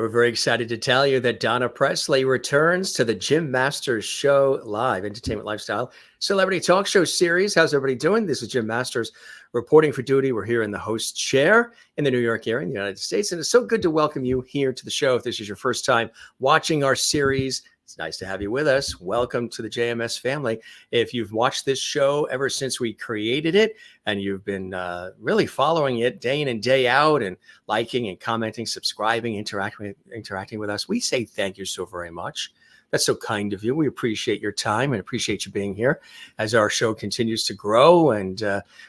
We're very excited to tell you that Donna Presley returns to the Jim Masters Show Live, Entertainment Lifestyle Celebrity Talk Show series. How's everybody doing? This is Jim Masters reporting for duty. We're here in the host chair in the New York area in the United States. And it's so good to welcome you here to the show. If this is your first time watching our series, it's nice to have you with us. Welcome to the JMS family. If you've watched this show ever since we created it and you've been really following it day in and day out and liking and commenting, subscribing, interacting with us, we say thank you so very much. That's so kind of you. We appreciate your time and appreciate you being here as our show continues to grow and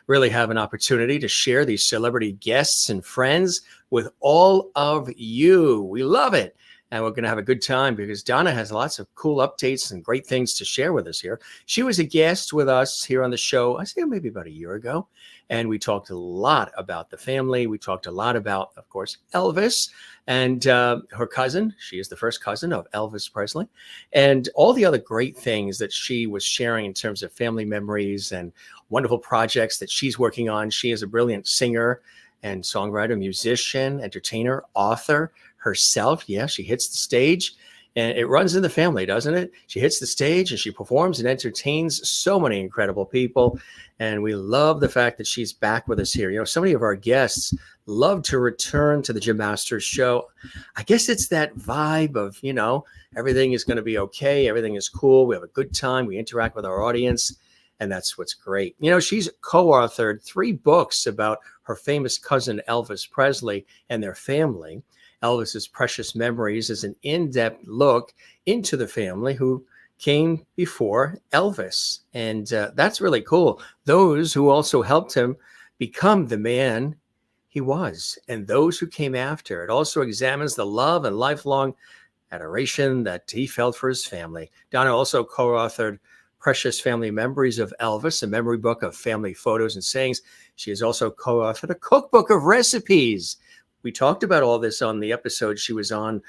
really have an opportunity to share these celebrity guests and friends with all of you. We love it. And we're going to have a good time because Donna has lots of cool updates and great things to share with us here. She was a guest with us here on the show, I think maybe about a year ago. And we talked a lot about the family. We talked a lot about, of course, Elvis and her cousin. She is the first cousin of Elvis Presley. And all the other great things that she was sharing in terms of family memories and wonderful projects that she's working on. She is a brilliant singer and songwriter, musician, entertainer, author herself. Yeah, she hits the stage and it runs in the family, doesn't it? She hits the stage and she performs and entertains so many incredible people. And we love the fact that she's back with us here. You know, so many of our guests love to return to the Jim Masters Show. I guess it's that vibe of, you know, everything is going to be okay. Everything is cool. We have a good time. We interact with our audience. And that's what's great. You know, she's co-authored 3 books about her famous cousin, Elvis Presley, and their family. Elvis's Precious Memories is an in-depth look into the family who came before Elvis. And that's really cool. Those who also helped him become the man he was, and those who came after. It also examines the love and lifelong adoration that he felt for his family. Donna also co-authored Precious Family Memories of Elvis, a memory book of family photos and sayings. She has also co-authored a cookbook of recipes. We talked about all this on the episode she was on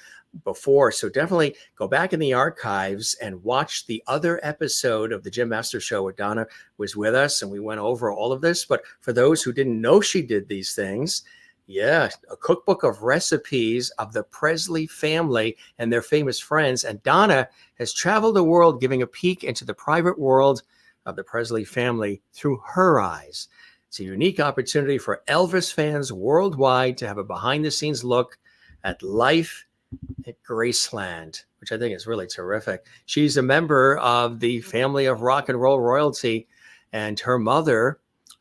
before, so definitely go back in the archives and watch the other episode of the Jim Masters Show where Donna was with us and we went over all of this. But for those who didn't know she did these things, yeah, a cookbook of recipes of the Presley family and their famous friends. And Donna has traveled the world giving a peek into the private world of the Presley family through her eyes. It's a unique opportunity for Elvis fans worldwide to have a behind-the-scenes look at life at Graceland, which I think is really terrific. She's a member of the family of rock and roll royalty, and her mother,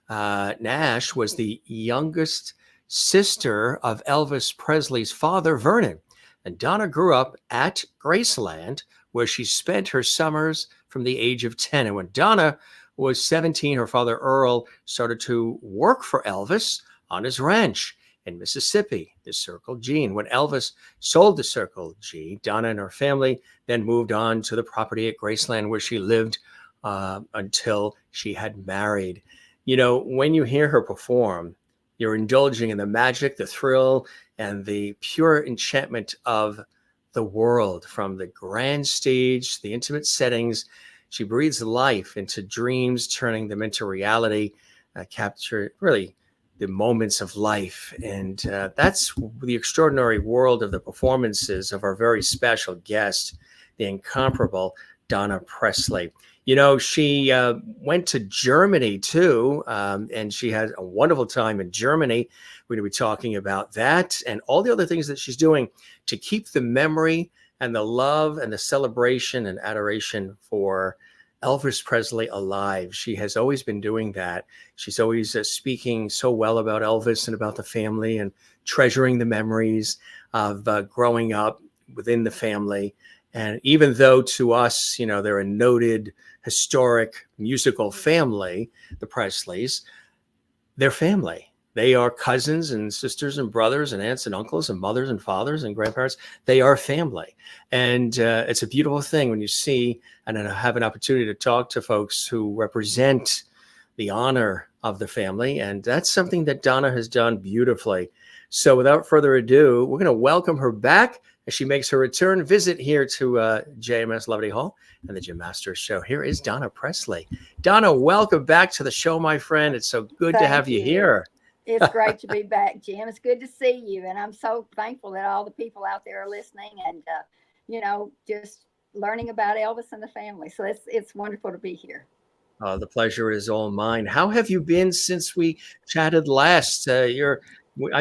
Nash, was the youngest sister of Elvis Presley's father, Vernon. And Donna grew up at Graceland, where she spent her summers from the age of 10. And when Donna was 17, her father, Earl, started to work for Elvis on his ranch in Mississippi, the Circle G. And when Elvis sold the Circle G, Donna and her family then moved on to the property at Graceland, where she lived until she had married. You know, when you hear her perform, you're indulging in the magic, the thrill, and the pure enchantment of the world. From the grand stage, the intimate settings, she breathes life into dreams, turning them into reality, capture really the moments of life. And that's the extraordinary world of the performances of our very special guest, the incomparable Donna Presley. You know, she went to Germany too, and she had a wonderful time in Germany. We're going to be talking about that and all the other things that she's doing to keep the memory and the love and the celebration and adoration for Elvis Presley alive. She has always been doing that. She's always speaking so well about Elvis and about the family and treasuring the memories of growing up within the family. And even though to us, you know, they're a noted historic musical family, the Presleys, they're family. They are cousins and sisters and brothers and aunts and uncles and mothers and fathers and grandparents. They are family. And it's a beautiful thing when you see and have an opportunity to talk to folks who represent the honor of the family. And that's something that Donna has done beautifully. So without further ado, we're going to welcome her back as she makes her return visit here to JMS Levity Hall and the Jim Masters Show. Here is Donna Presley. Donna, welcome back to the show, my friend. It's so good to have you here. It's great to be back, Jim. It's good to see you, and I'm so thankful that all the people out there are listening and just learning about Elvis and the family. So it's wonderful to be here. The pleasure is all mine. How have you been since we chatted last? I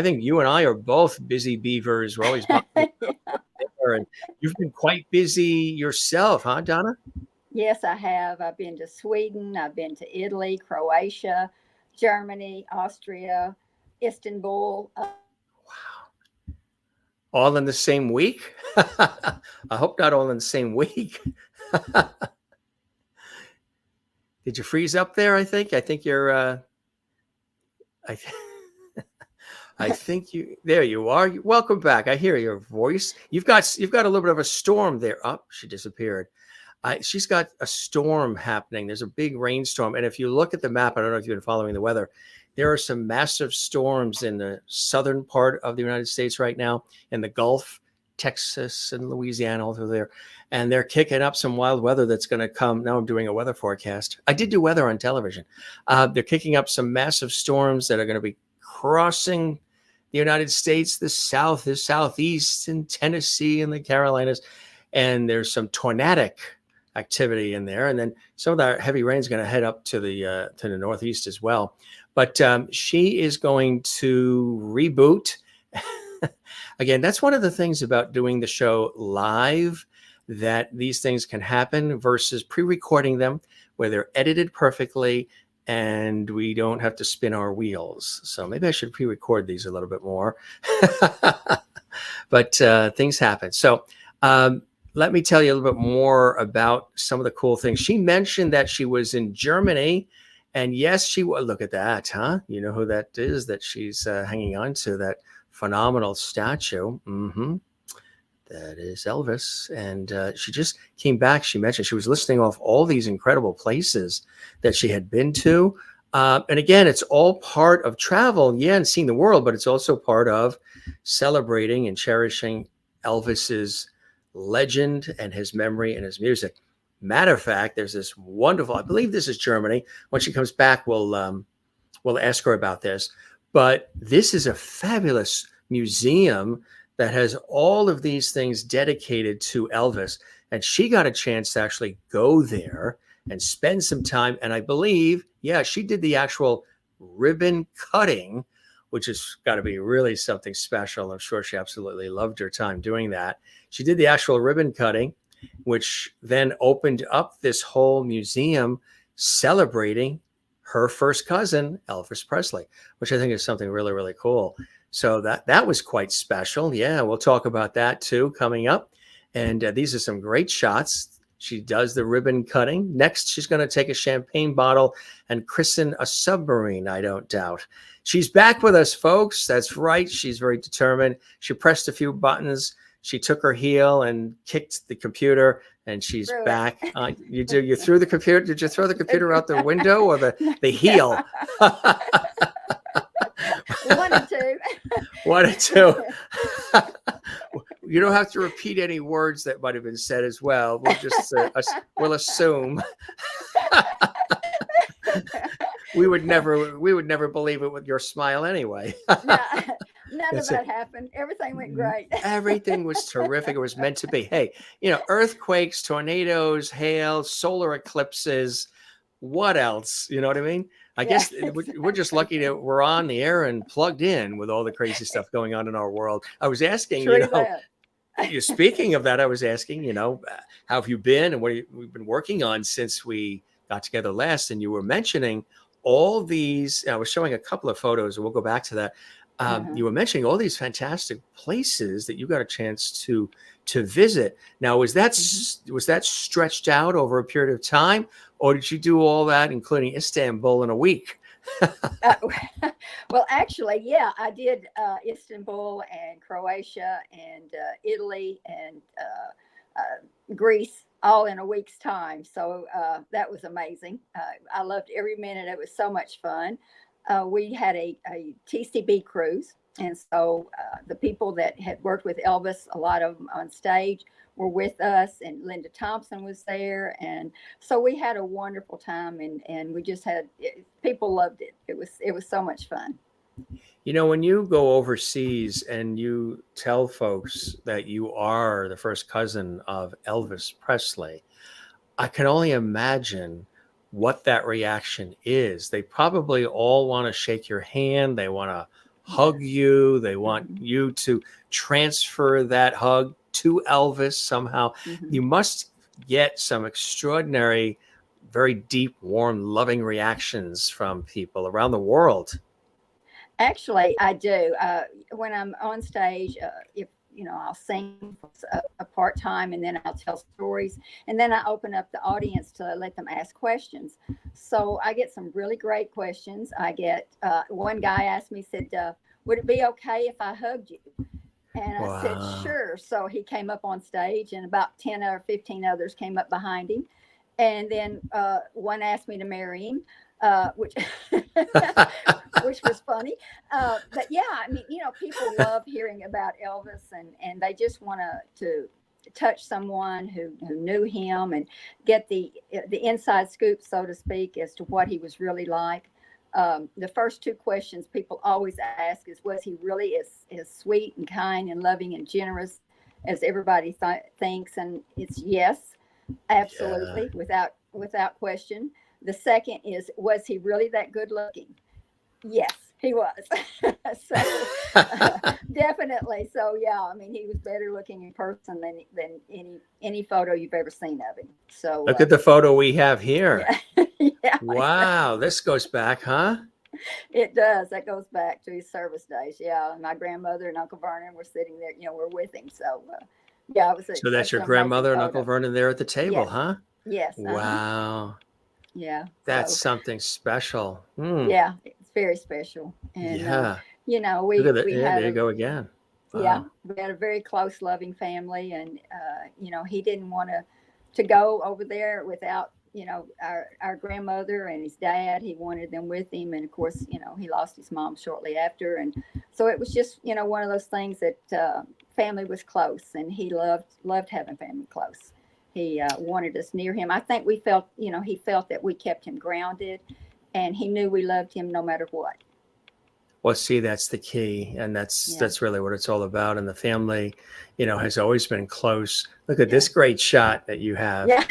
think you and I are both busy beavers. We're always bumping there, and you've been quite busy yourself, huh, Donna? Yes, I have. I've been to Sweden. I've been to Italy, Croatia, Germany, Austria, Istanbul. All in the same week? I hope not all in the same week. Did you freeze up there? I think you're. I, th- I think you. There you are. Welcome back. I hear your voice. You've got a little bit of a storm there. Up, she disappeared. She's got a storm happening. There's a big rainstorm, and if you look at the map, I don't know if you've been following the weather. There are some massive storms in the southern part of the United States right now, in the Gulf, Texas and Louisiana, all through there. And they're kicking up some wild weather that's going to come. Now I'm doing a weather forecast. I did do weather on television. They're kicking up some massive storms that are going to be crossing the United States, the South, the Southeast, and Tennessee and the Carolinas. And there's some tornadic activity in there. And then some of that heavy rain is going to head up to the Northeast as well. But she is going to reboot. Again, that's one of the things about doing the show live, that these things can happen versus pre-recording them where they're edited perfectly and we don't have to spin our wheels. So maybe I should pre-record these a little bit more. But things happen. So let me tell you a little bit more about some of the cool things. She mentioned that she was in Germany. And yes, she was. Look at that, huh? You know who that is that she's hanging on to, that phenomenal statue. Mm-hmm. That is Elvis. And she just came back. She mentioned she was listing off all these incredible places that she had been to. And again, it's all part of travel, yeah, and seeing the world, but it's also part of celebrating and cherishing Elvis's legend and his memory and his music. Matter of fact, there's this wonderful, I believe this is Germany. When she comes back, we'll ask her about this. But this is a fabulous museum that has all of these things dedicated to Elvis. And she got a chance to actually go there and spend some time. And I believe, yeah, she did the actual ribbon cutting, which has got to be really something special. I'm sure she absolutely loved her time doing that. She did the actual ribbon cutting, which then opened up this whole museum celebrating her first cousin, Elvis Presley, which I think is something really, really cool. So that was quite special. Yeah, we'll talk about that too coming up. And these are some great shots. She does the ribbon cutting. Next, she's going to take a champagne bottle and christen a submarine, I don't doubt. She's back with us, folks. That's right. She's very determined. She pressed a few buttons. She took her heel and kicked the computer, and she's back. You threw the computer. Did you throw the computer out the window or the heel? One or two. One or two. You don't have to repeat any words that might have been said as well. We'll just we'll assume. We would never believe it with your smile anyway. None of that happened. Everything went great. Everything was terrific. It was meant to be. Hey, earthquakes, tornadoes, hail, solar eclipses. What else? You know what I mean? I guess we're just lucky that we're on the air and plugged in with all the crazy stuff going on in our world. I was asking, speaking of that, I was asking, how have you been and what we've been working on since we got together last? And you were mentioning all these. I was showing a couple of photos, and we'll go back to that. You were mentioning all these fantastic places that you got a chance to visit. Now, was that stretched out over a period of time, or did you do all that, including Istanbul, in a week? Well, actually, yeah, I did Istanbul and Croatia and Italy and Greece all in a week's time. So that was amazing. I loved every minute. It was so much fun. We had a TCB cruise. And so the people that had worked with Elvis, a lot of them on stage, were with us, and Linda Thompson was there. And so we had a wonderful time, and we just had, people loved it. It was so much fun. You know, when you go overseas and you tell folks that you are the first cousin of Elvis Presley, I can only imagine what that reaction is. They probably all want to shake your hand. They want to hug Yes. you. They want Hmm. you to transfer that hug to Elvis somehow. Hmm. You must get some extraordinary, very deep, warm, loving reactions from people around the world. Actually, I do. When I'm on stage, if I'll sing for a part time, and then I'll tell stories, and then I open up the audience to let them ask questions. So I get some really great questions. I get one guy asked me, said, "Would it be okay if I hugged you?" And I said, Wow. "Sure." So he came up on stage, and about 10 or 15 others came up behind him. And then one asked me to marry him, which which was funny. But yeah, I mean, people love hearing about Elvis, and they just want to touch someone who knew him and get the inside scoop, so to speak, as to what he was really like. The first two questions people always ask is, was he really as sweet and kind and loving and generous as everybody thinks? And it's yes, Yeah. absolutely, without question. The second is, was he really that good looking? Yes, he was. So definitely. So yeah, I mean, he was better looking in person than any photo you've ever seen of him. So Look at the photo we have here. yeah, yeah, Wow, this goes back, huh? it does. That goes back to his service days. Yeah, my grandmother and Uncle Vernon were sitting there. We're with him. So yeah, it was So that's such your an amazing grandmother and Uncle photo. Vernon there at the table, Yes, huh? yes, Wow, yeah. that's So something special. Hmm. yeah, it's very special. And Yeah. Look at we that. we Yeah, had there you a go again. yeah, Wow. we had a very close, loving family, and he didn't want to go over there without our grandmother and his dad. He wanted them with him, and of course, he lost his mom shortly after, and so it was just one of those things that family was close, and he loved having family close. He wanted us near him. I think we felt, he felt that we kept him grounded, and he knew we loved him no matter what. Well, see, that's the key, and that's Yeah, that's really what it's all about. And the family, has always been close. Look at yeah, this great shot that you have. yeah.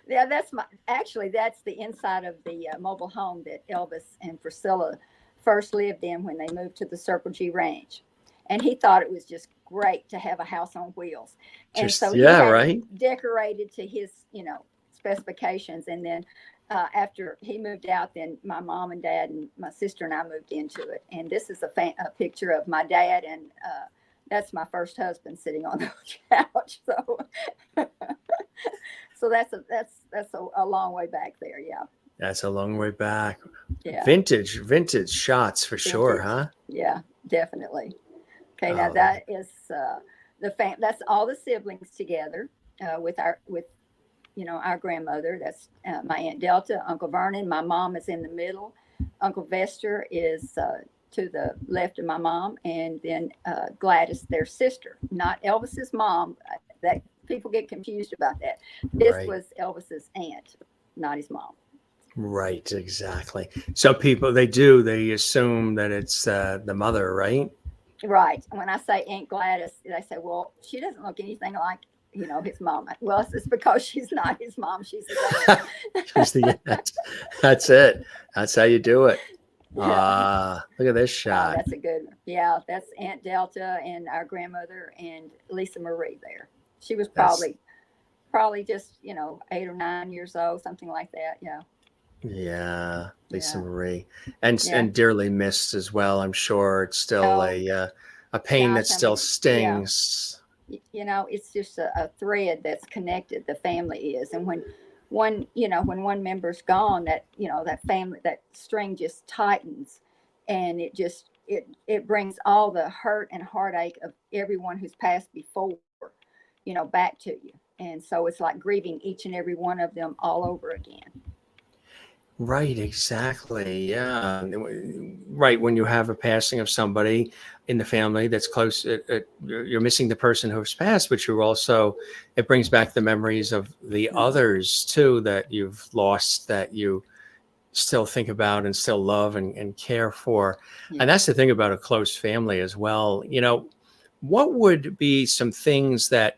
Yeah, that's the inside of the mobile home that Elvis and Priscilla first lived in when they moved to the Circle G Ranch. And he thought it was just great to have a house on wheels. And Just so he yeah, had it right. decorated to his, specifications. And then after he moved out, then my mom and dad and my sister and I moved into it. And this is a picture of my dad, and that's my first husband sitting on the couch. So so that's a long way back there. Yeah, That's a long way back. yeah, Vintage shots for sure, vintage. huh? Yeah, definitely. Okay, now Oh, that is That's all the siblings together with our grandmother. That's my Aunt Delta, Uncle Vernon. My mom is in the middle. Uncle Vester is to the left of my mom, and then Gladys, their sister, not Elvis's mom. That people get confused about that. This right. was Elvis's aunt, not his mom. Right, exactly. Some people they assume that it's the mother, right? Right. When I say Aunt Gladys, they say, "Well, she doesn't look anything like his mom." Well, it's because she's not his mom; she's his She's aunt. the that's it. That's how you do it. Yeah. Look at this Oh, shot. that's a good one. Yeah, that's Aunt Delta and our grandmother and Lisa Marie there. She was That's probably just 8 or 9 years old, something like that. Yeah, yeah, Lisa yeah, Marie, yeah. and dearly missed as well. I'm sure it's still Oh a pain that gosh, I still mean, yeah. stings. It's just a thread that's connected. The family is, and when one member's gone, that family, that string just tightens, and it brings all the hurt and heartache of everyone who's passed before, back to you. And so it's like grieving each and every one of them all over again. Right, exactly. Yeah. Right. When you have a passing of somebody in the family that's close, you're missing the person who's passed, but you're also, it brings back the memories of the Mhm. others too that you've lost, that still think about and still love and care for. Yeah. And that's the thing about a close family as well. What would be some things that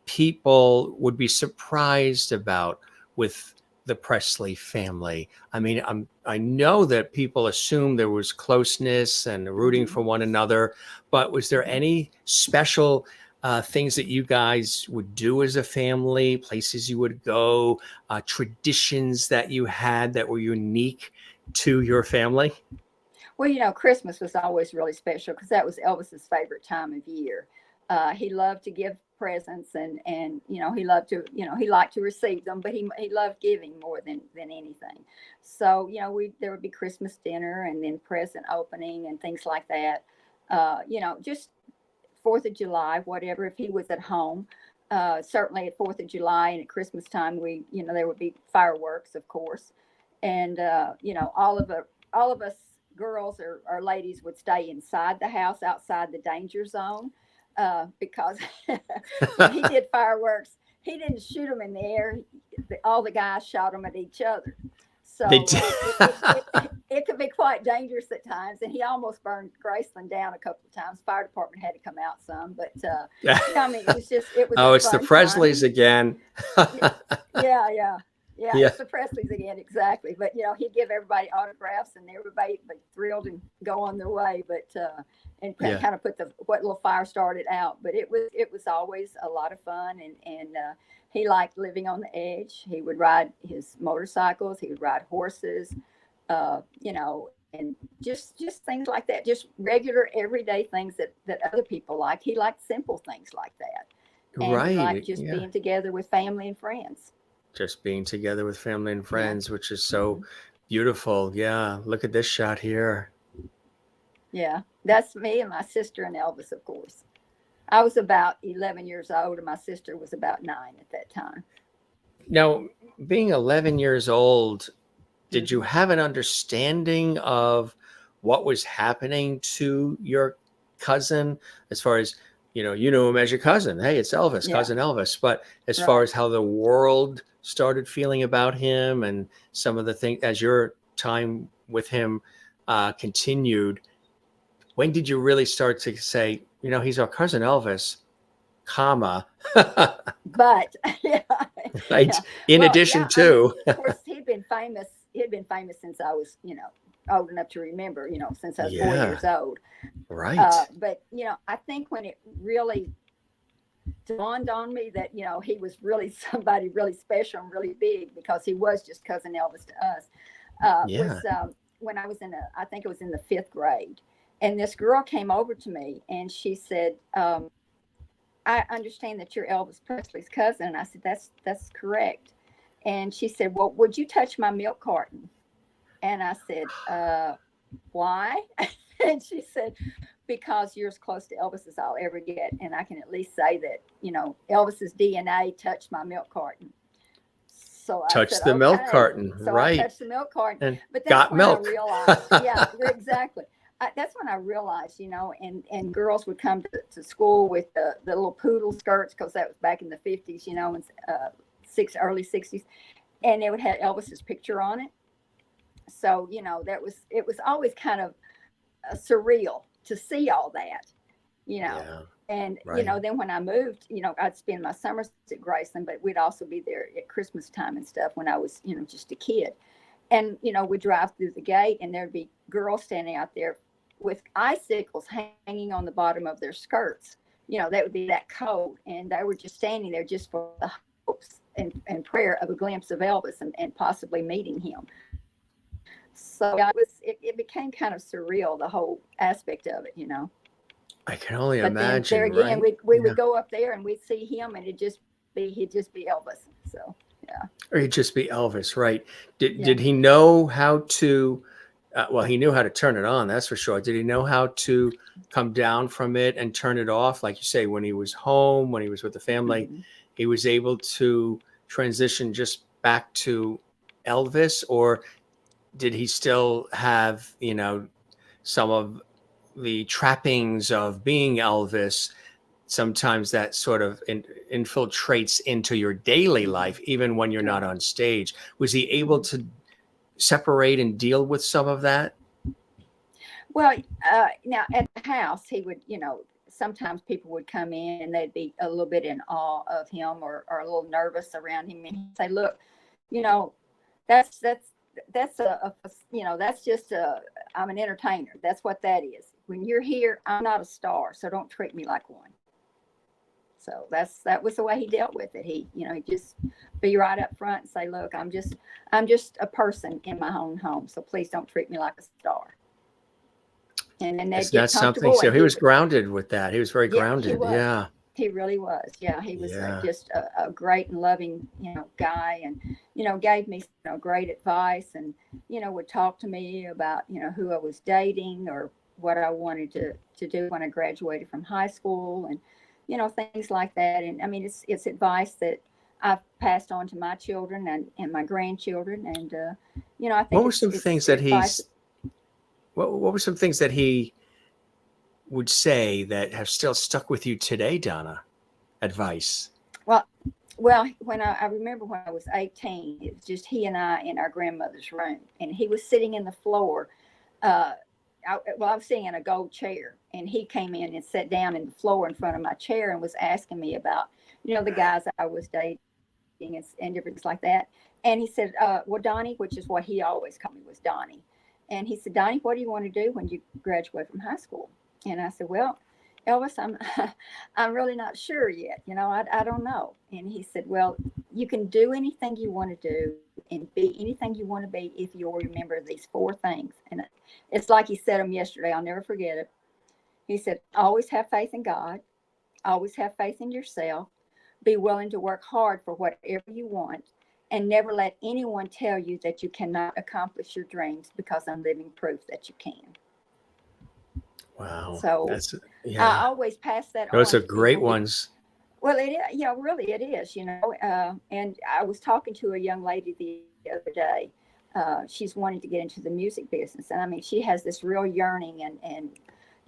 people would be surprised about with the Presley family? I mean, I know that people assume there was closeness and rooting Mhm. for one another, but was there any special things that you guys would do as a family, places you would go, traditions that you had that were unique to your family? Well, Christmas was always really special because that was Elvis's favorite time of year. He loved to give presents, and he loved to he liked to receive them, but he loved giving more than anything. So we there would be Christmas dinner and then present opening and things like that. Just Fourth of July, whatever. If he was at home, certainly at Fourth of July and at Christmas time, there would be fireworks, of course, and all of us girls or ladies would stay inside the house, outside the danger zone, because when he did fireworks, he didn't shoot them in the air. All the guys shot them at each other. So They did. it could be quite dangerous at times, and he almost burned Graceland down a couple of times. Fire department had to come out some, but I mean, it was. Oh, a it's the fun Presleys time. again. Yeah, Yeah. it's the Presleys again, exactly. But he'd give everybody autographs, and everybody would be thrilled and go on their way. But and Yeah. kind of put what little fire started out. But it was always a lot of fun, and he liked living on the edge. He would ride his motorcycles. He would ride horses. And just things like that. Just regular, everyday things that other people like. He liked simple things like that, and he Right. liked just Yeah. being together with family and friends. Just being together with family and Yeah. friends, which is so Mhm. beautiful. Yeah. Look at this shot here. Yeah, that's me and my sister and Elvis, of course. I was about 11 years old, and my sister was about 9 at that time. Now, being 11 years old, did you Hmm. have an understanding of what was happening to your cousin as far as, you knew him as your cousin? Hey, it's Elvis, Yeah, cousin Elvis. But as far right. as how the world started feeling about him and some of the things as your time with him continued, when did you really start to say, he's our cousin Elvis, comma, But yeah, right? yeah. In Well, yeah. addition I mean, to, of course, he'd been famous. He'd been famous since I was, old enough to remember. Since I was 4 yeah, years old. right. But I think when it really dawned on me that he was really somebody really special and really big, because he was just cousin Elvis to us, was Yeah. when I was I think it was in the 5th grade, and this girl came over to me and she said, "I understand that you're Elvis Presley's cousin." And I said, "That's correct." And she said, "Well, would you touch my milk carton?" And I said, "Why?" And she said, "Because you're as close to Elvis as I'll ever get, and I can at least say that Elvis's DNA touched my milk carton." So I Touch said, the milk "Okay." carton, So I right? touched the milk carton, And but that's got when I milk. realized, yeah, exactly. That's when I realized, and girls would come to school with the little poodle skirts, because that was back in the 50s, and early 60s, and it would have Elvis's picture on it. So it was always kind of surreal to see all that, you know. Yeah, And right. then when I moved, I'd spend my summers at Graceland, but we'd also be there at Christmas time and stuff when I was, just a kid. And we'd drive through the gate, and there'd be girls standing out there with icicles hanging on the bottom of their skirts. That would be that cold, and they were just standing there just for the hopes and prayer of a glimpse of Elvis and possibly meeting him. So it became kind of surreal, the whole aspect of it. I can only But then there imagine, again, right? we Yeah. would go up there and we'd see him, and he'd just be Elvis. So yeah, Or he'd just be Elvis, right? Did yeah. did he know how to? Well, he knew how to turn it on, that's for sure. Did he know how to come down from it and turn it off? Like you say, when he was home, when he was with the family, Hmm. he was able to transition just back to Elvis, or did he still have, some of the trappings of being Elvis? Sometimes that sort of infiltrates into your daily Hmm. life, even when you're not Right. on stage. Was he able Hmm. to separate and deal with some of that? Well, now at the house, he would, sometimes people would come in and they'd be a little bit in awe of him, or a little nervous around him. And he'd say, look, you know, that's, that's, that's just I'm an entertainer. That's what that is. When you're here, I'm not a star. So don't treat me like one. So that was the way he dealt with it. He'd just be right up front and say, look, I'm just a person in my own home. So please don't treat me like a star. And then they'd get That's something. comfortable. So And he was grounded with that. He was very yeah, he grounded. was. Yeah. He really was. Yeah, he was Yeah. just a great and loving, guy, and gave me great advice, and would talk to me about who I was dating or what I wanted to do when I graduated from high school, and things like that. And I mean, it's advice that I've passed on to my children and my grandchildren, and I think What were some things that what were some things that he would say that have still stuck with you today, Donna? Advice. Well, when I remember when I was 18, it was just he and I in our grandmother's room, and he was sitting in the floor. I was sitting in a gold chair, and he came in and sat down in the floor in front of my chair and was asking me about, the guys I was dating and different things like that. And he said, well, Donnie, which is what he always called me, was Donnie. And he said, Donnie, what do you want to do when you graduate from high school? And I said, well, Elvis, I'm really not sure yet. I don't know. And he said, well, you can do anything you want to do and be anything you want to be if you'll remember these 4 things. And it's like he said them yesterday. I'll never forget it. He said, always have faith in God. Always have faith in yourself. Be willing to work hard for whatever you want. And never let anyone tell you that you cannot accomplish your dreams, because I'm living proof that you can. Wow. So I always pass that on. Those are great ones. Well, it is, really it is, and I was talking to a young lady the other day. She's wanting to get into the music business. And I mean, she has this real yearning and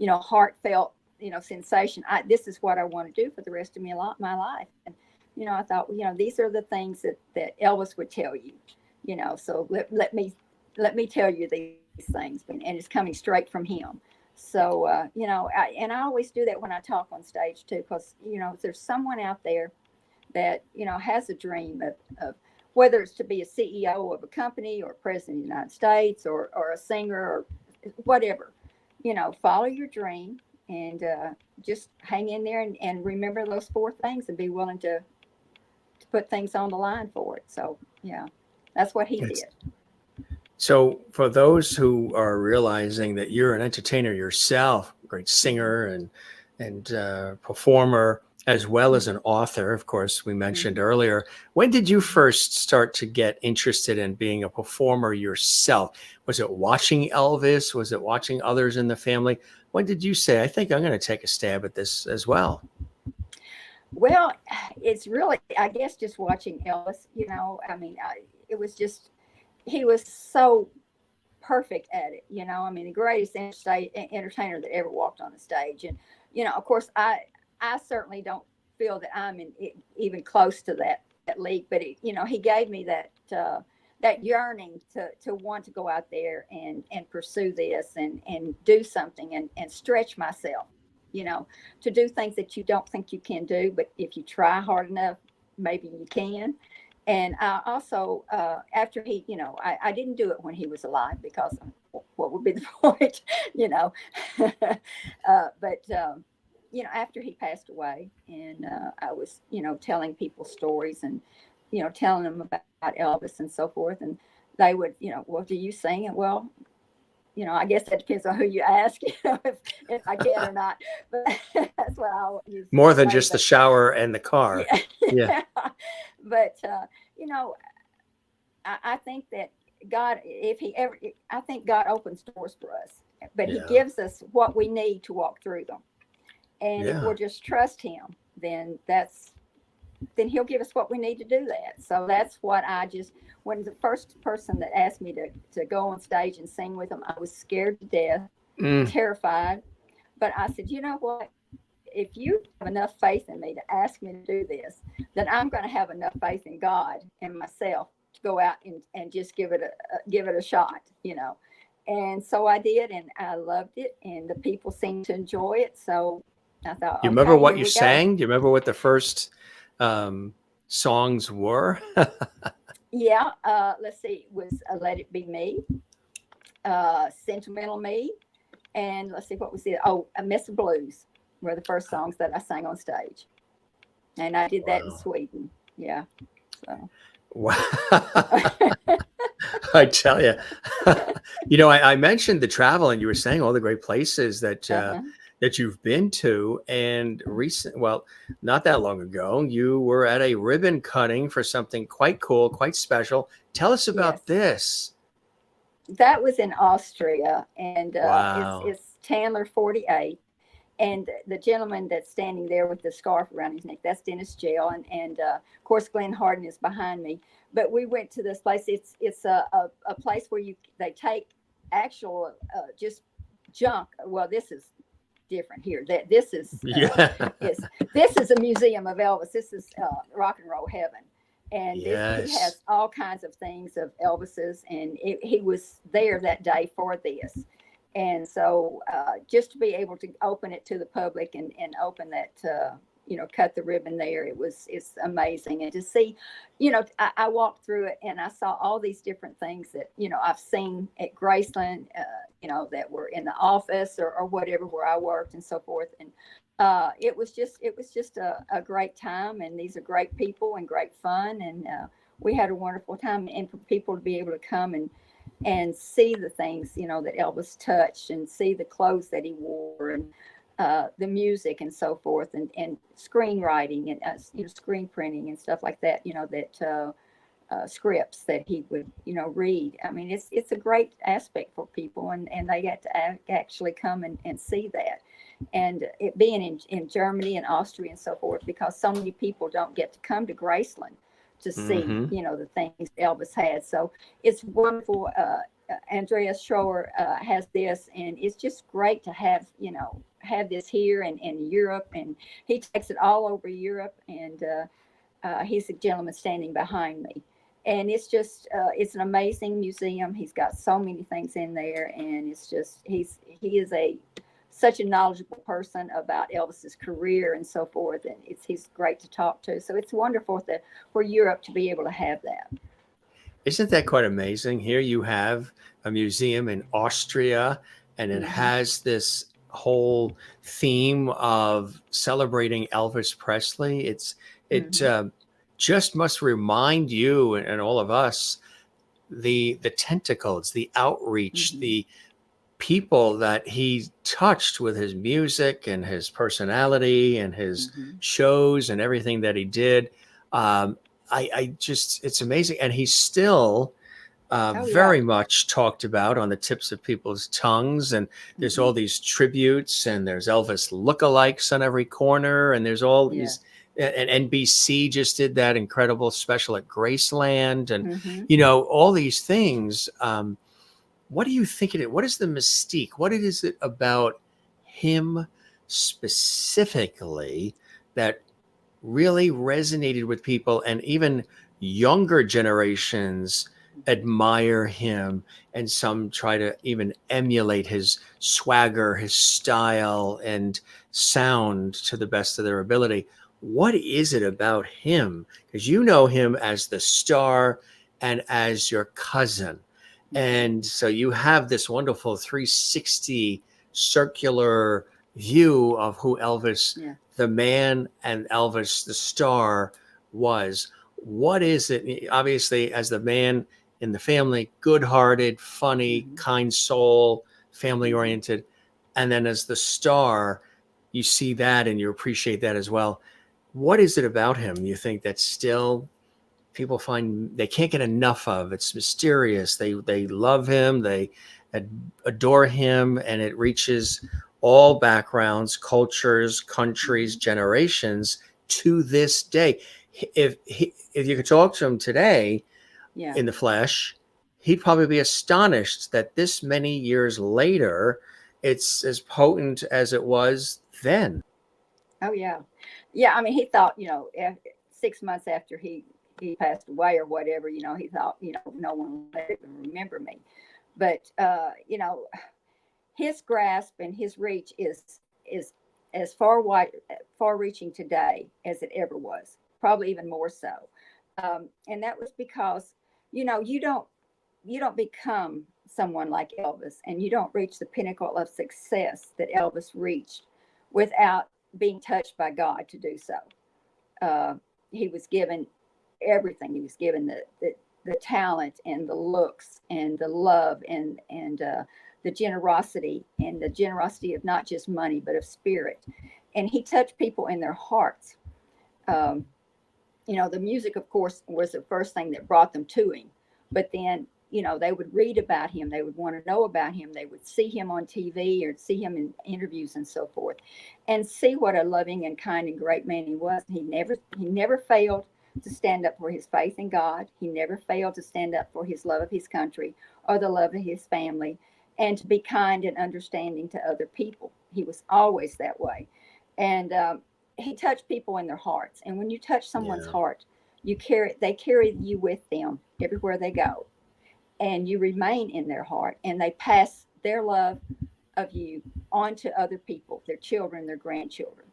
heartfelt, sensation. This is what I want to do for the rest of my life. And, I thought, these are the things that Elvis would tell you, so let me tell you these things. And it's coming straight from him. So, I always do that when I talk on stage too, because, if there's someone out there that, has a dream of whether it's to be a CEO of a company or president of the United States or a singer or whatever, follow your dream and just hang in there and remember those 4 things and be willing to put things on the line for it. So, yeah, that's what he did. So for those who are realizing that you're an entertainer yourself, great singer and performer, as well as an author, of course, we mentioned earlier, when did you first start to get interested in being a performer yourself? Was it watching Elvis? Was it watching others in the family? When did you say, I think I'm going to take a stab at this as well? Well, it's really, I guess, just watching Elvis, it was just, he was so perfect at it. I mean, the greatest entertainer that ever walked on the stage. And, of course, I certainly don't feel that I'm even close to that league, but he gave me that yearning to want to go out there and pursue this and do something and stretch myself, to do things that you don't think you can do, but if you try hard enough, maybe you can. And I also, after he, I didn't do it when he was alive, because what would be the point, but after he passed away, and I was, telling people stories and, telling them about Elvis and so forth. And they would, well, do you sing it? Well, I guess that depends on who you ask, if I can or not. But that's what I use. More than just the shower and the car. Yeah. But, I think that God, I think God opens doors for us, but he gives us what we need to walk through them. And if we'll just trust him, then he'll give us what we need to do that. So that's what when the first person that asked me to go on stage and sing with him, I was scared to death, terrified. But I said, you know what? If you have enough faith in me to ask me to do this, then I'm going to have enough faith in God and myself go out and just give it a shot, you know. And so I did, and I loved it, and the people seemed to enjoy it. So I thought, You remember okay, what here you we go. sang? Do you remember what the first songs were? Yeah, let's see, it was Let It Be Me, Sentimental Me, and let's see, what was it? Oh, Miss Blues were the first songs that I sang on stage. And I did that in Wow. Sweden. Yeah. So. Wow. I tell you, you know, I mentioned the travel, and you were saying all the great places that Uh-huh. that you've been to. And well, not that long ago, you were at a ribbon cutting for something quite cool, quite special. Tell us about Yes. this. That was in Austria, and Wow. it's Chandler 48. And the gentleman that's standing there with the scarf around his neck, that's Dennis Jail. And of course, Glenn Harden is behind me. But we went to this place. It's a place where they take actual just junk. Well, this is different here. That Yeah. this is a museum of Elvis. This is rock and roll heaven. And he Yes. has all kinds of things of Elvis's, and he was there that day for this. And so just to be able to open it to the public and open that, cut the ribbon there, it's amazing. And to see, I walked through it and I saw all these different things that, I've seen at Graceland, that were in the office or whatever where I worked and so forth. And it was just a great time. And these are great people and great fun. And we had a wonderful time. And for people to be able to come and see the things, that Elvis touched, and see the clothes that he wore, and the music and so forth, and screenwriting and screen printing and stuff like that, that scripts that he would read. I mean, it's a great aspect for people, and they get to actually come and see that. And it being in Germany and Austria and so forth, because so many people don't get to come to Graceland to see, Mm-hmm. the things Elvis had. So it's wonderful. Andreas Schroer has this, and it's just great to have this here and in Europe. And he takes it all over Europe, and he's a gentleman standing behind me. And it's just, it's an amazing museum. He's got so many things in there, and it's just, he is such a knowledgeable person about Elvis's career and so forth, and he's great to talk to. So it's wonderful for Europe to be able to have that. Isn't that quite amazing? Here you have a museum in Austria, and it Mm-hmm. has this whole theme of celebrating Elvis Presley. It Mm-hmm. just must remind you and all of us the tentacles, the outreach, Mm-hmm. the people that he touched with his music and his personality and his Mm-hmm. shows and everything that he did. I just, it's amazing. And he's still Oh yeah. very much talked about on the tips of people's tongues. And there's Mm-hmm. all these tributes, and there's Elvis lookalikes on every corner. And there's all Yeah. these, and NBC just did that incredible special at Graceland. And, Mm-hmm. all these things. What do you think it is? What is the mystique? What is it about him specifically that really resonated with people, and even younger generations admire him, and some try to even emulate his swagger, his style and sound to the best of their ability? What is it about him? Because you know him as the star and as your cousin. Mm-hmm. And so you have this wonderful 360 circular view of who Elvis, Yeah. the man, and Elvis, the star, was. What is it? Obviously, as the man in the family, good hearted, funny, Mm-hmm. kind soul, family Mm-hmm. oriented. And then as the star, you see that and you appreciate that as well. What is it about him you think that still people find they can't get enough of? It's mysterious. They love him, they adore him, and it reaches all backgrounds, cultures, countries, Mm-hmm. generations to this day. If you could talk to him today Yeah. in the flesh, he'd probably be astonished that this many years later it's as potent as it was then. Oh yeah. Yeah. I mean, he thought, 6 months after he passed away or whatever, he thought, no one would even remember me. But, his grasp and his reach is as far reaching today as it ever was, probably even more so. And that was because, you don't become someone like Elvis, and you don't reach the pinnacle of success that Elvis reached without being touched by God to do so. He was given everything. He was given the talent and the looks and the love and the generosity, and the generosity of not just money but of spirit. And he touched people in their hearts. The music, of course, was the first thing that brought them to him. But then, they would read about him. They would want to know about him. They would see him on TV or see him in interviews and so forth, and see what a loving and kind and great man he was. He never failed to stand up for his faith in God. He never failed to stand up for his love of his country or the love of his family, and to be kind and understanding to other people. He was always that way. And he touched people in their hearts. And when you touch someone's heart, they carry you with them everywhere they go. And you remain in their heart, and they pass their love of you on to other people, their children, their grandchildren.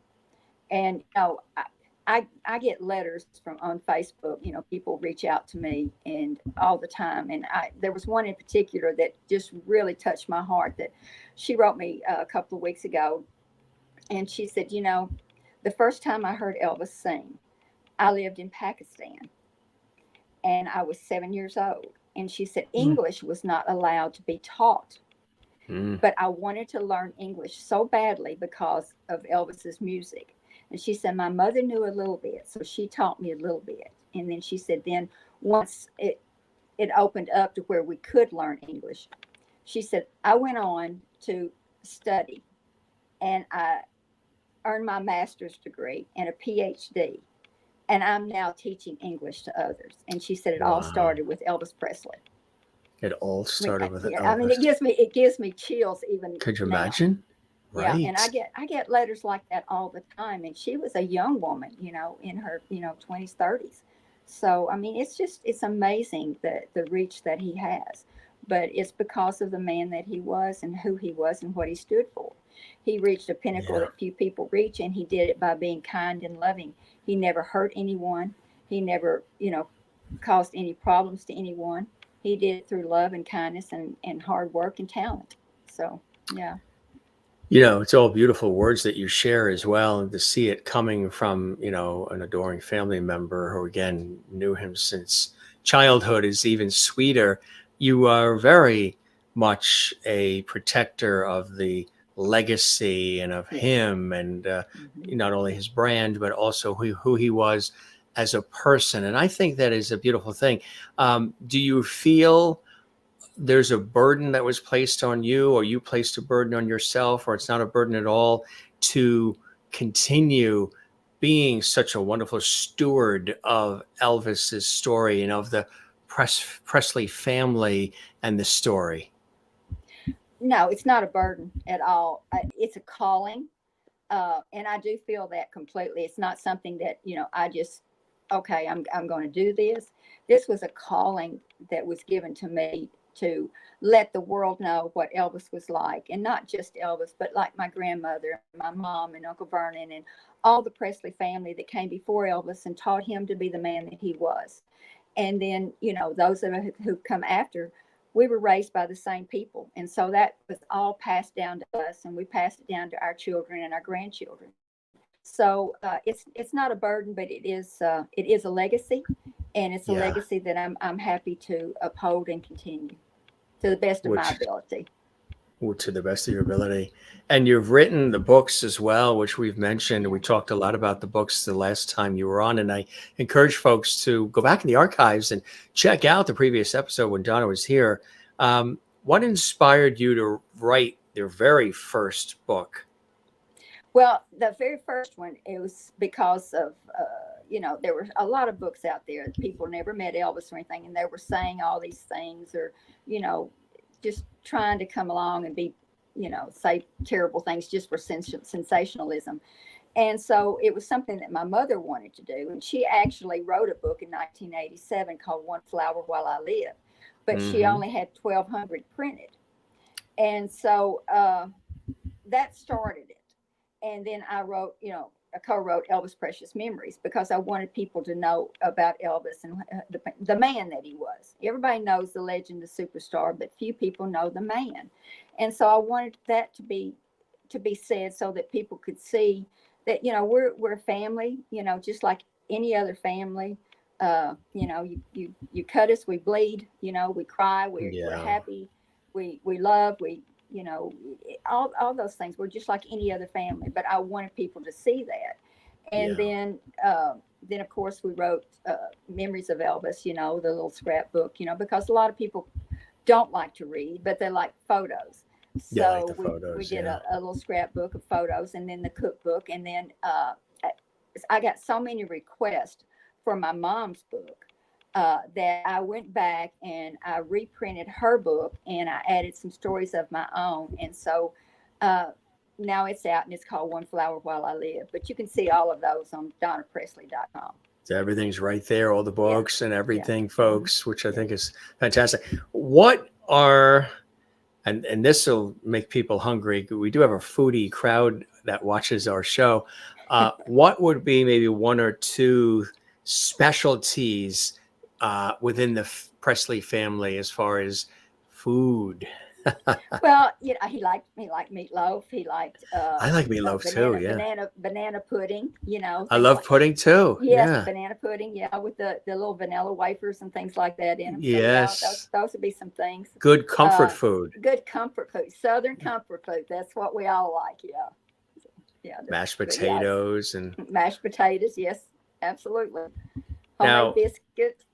And I get letters from on Facebook. People reach out to me and all the time. And there was one in particular that just really touched my heart, that she wrote me a couple of weeks ago. And she said, the first time I heard Elvis sing, I lived in Pakistan, and I was 7 years old. And she said English was not allowed to be taught. But I wanted to learn English so badly because of Elvis's music. And she said my mother knew a little bit, so she taught me a little bit. And then she said then once it opened up to where we could learn English, she said I went on to study, and I earned my master's degree and a PhD. And I'm now teaching English to others. And she said it all started with Elvis Presley. It all started with Elvis. I mean, it gives me chills even. Could you now. Imagine? Right. Yeah, and I get letters like that all the time. And she was a young woman, in her 20s, 30s. So I mean, it's amazing the reach that he has. But it's because of the man that he was and who he was and what he stood for. He reached a pinnacle that few people reach, and he did it by being kind and loving. He never hurt anyone. He never, caused any problems to anyone. He did it through love and kindness and hard work and talent. So, yeah. It's all beautiful words that you share as well. And to see it coming from, an adoring family member who, again, knew him since childhood is even sweeter. You are very much a protector of the legacy and of him, and not only his brand, but also who he was as a person. And I think that is a beautiful thing. Do you feel there's a burden that was placed on you, or you placed a burden on yourself, or it's not a burden at all, to continue being such a wonderful steward of Elvis's story and of the Presley family and the story? No, it's not a burden at all. It's a calling. And I do feel that completely. It's not something that, I just, okay, I'm going to do this. This was a calling that was given to me to let the world know what Elvis was like. And not just Elvis, but like my grandmother, my mom, and Uncle Vernon, and all the Presley family that came before Elvis and taught him to be the man that he was. And then, those of us who come after, we were raised by the same people. And so that was all passed down to us, and we passed it down to our children and our grandchildren. So it's not a burden, but it is a legacy, and it's a legacy that I'm happy to uphold and continue to the best of my ability. To the best of your ability. And you've written the books as well, which we've mentioned. We talked a lot about the books the last time you were on, and I encourage folks to go back in the archives and check out the previous episode when Donna was here. What inspired you to write your very first book? Well, the very first one, it was because of, there were a lot of books out there. People never met Elvis or anything, and they were saying all these things, or, just trying to come along and be, say terrible things just for sensationalism. And so it was something that my mother wanted to do. And she actually wrote a book in 1987 called One Flower While I Live, but she Mm-hmm. only had 1,200 printed. And so that started it. And then I wrote, I co-wrote Elvis Precious Memories because I wanted people to know about Elvis and the man that he was. Everybody knows the legend, the superstar, but few people know the man. And so I wanted that to be said so that people could see that, we're a family, just like any other family. You cut us, we bleed, we cry, we're Yeah. happy, we love, all those things. We're just like any other family, but I wanted people to see that. And Yeah. then of course we wrote Memories of Elvis, the little scrapbook, because a lot of people don't like to read, but they like photos. Yeah, like the So we photos. did Yeah. a little scrapbook of photos, and then the cookbook. And then I got so many requests for my mom's book that I went back and I reprinted her book and I added some stories of my own. And so now it's out and it's called One Flower While I Live. But you can see all of those on donnapresley.com. So everything's right there, all the Yeah. books and Yeah. everything, folks, which I think is fantastic. What are and this will make people hungry. We do have a foodie crowd that watches our show. What would be maybe one or two specialties within the Presley family as far as food? Well, he liked meatloaf. He liked I like meatloaf too. Yeah, banana pudding. I Things love like pudding too. yes, Yeah, banana pudding. Yeah, with the little vanilla wafers and things like that in them. So yeah, yes, those would be some things. good comfort Uh, food. Good comfort food, Southern comfort food. That's what we all like. Yeah, yeah. Mashed But yeah, potatoes and mashed potatoes. Yes, absolutely. Homemade now biscuits.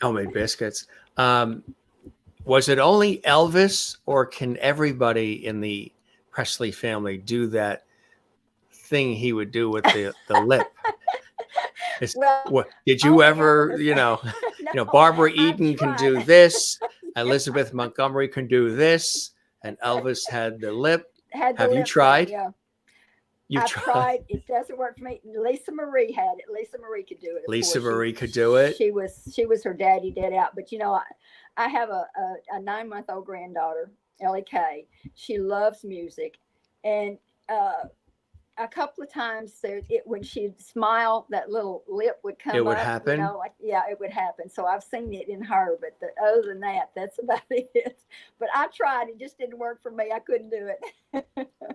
homemade biscuits. Was it only Elvis, or can everybody in the Presley family do that thing he would do with the lip? Well, What did you only ever, Elvis. No, Barbara I've Eden can tried. do this, Elizabeth Montgomery can do this, and Elvis had the lip. Had the Have you lip thing. tried? Yeah. You've I've tried. tried. It doesn't work for me. Lisa Marie had it. Lisa Marie could do it. Of Lisa course, Marie could do it. she was her daddy dead out. But I have a 9-month-old granddaughter, Ellie Kay. She loves music, and a couple of times when she'd smile, that little lip would come It would up. happen. It would happen. So I've seen it in her, but other than that, that's about it. But I tried. It just didn't work for me. I couldn't do it.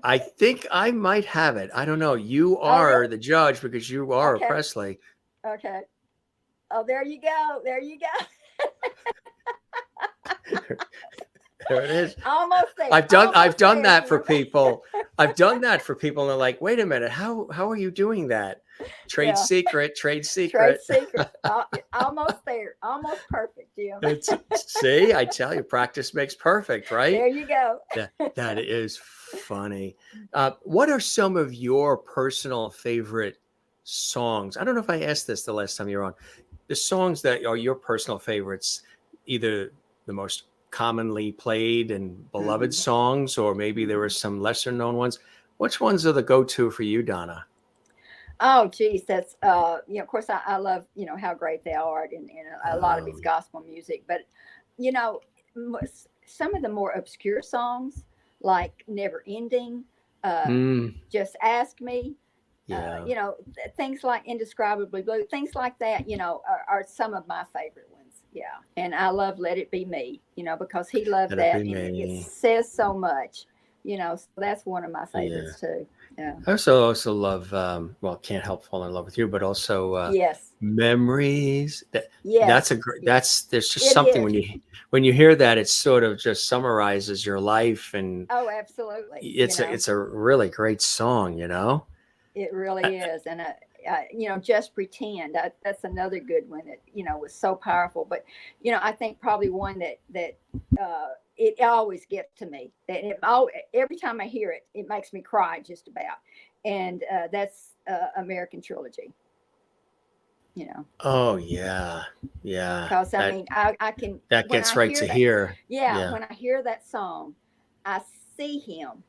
I think I might have it. I don't know. You Oh, are really? the judge because you are a Okay. Presley. Okay. Oh, there you go. There you go. There it is. Almost there. I've Almost done there, that for Jim. people. I've done that for people, and they're like, "Wait a minute, how are you doing that?" Trade Yeah. secret. Trade secret. Almost there. Almost perfect, Jim. See, I tell you, practice makes perfect, right? There you go. That is funny. What are some of your personal favorite songs? I don't know if I asked this the last time you were on. The songs that are your personal favorites, either the most commonly played and beloved songs, or maybe there were some lesser known ones. Which ones are the go-to for you, Donna? Oh, geez, that's of course I love How Great They Are and a lot of his gospel music, but you know some of the more obscure songs like Never Ending, Just Ask Me, Yeah. things like Indescribably Blue, things like that, are some of my favorite ones. Yeah, and I love Let It Be Me, because he loved Let It that, Be and it Me. says so much, so that's one of my Yeah. favorites too. Yeah. I also love Can't Help Falling in Love with You, but also Yes. Memories. That's Yes. a great. Yes. There's just It something is. when you hear that, it sort of just summarizes your life, and Oh, absolutely. it's a really great song. It really is. And, Just Pretend. That's another good one that, was so powerful. But, I think probably one that it always gets to me. Every time I hear it, it makes me cry just about. And that's American Trilogy. Oh yeah, Because, I can. that When gets I right hear to that, here. yeah, when I hear that song, I see him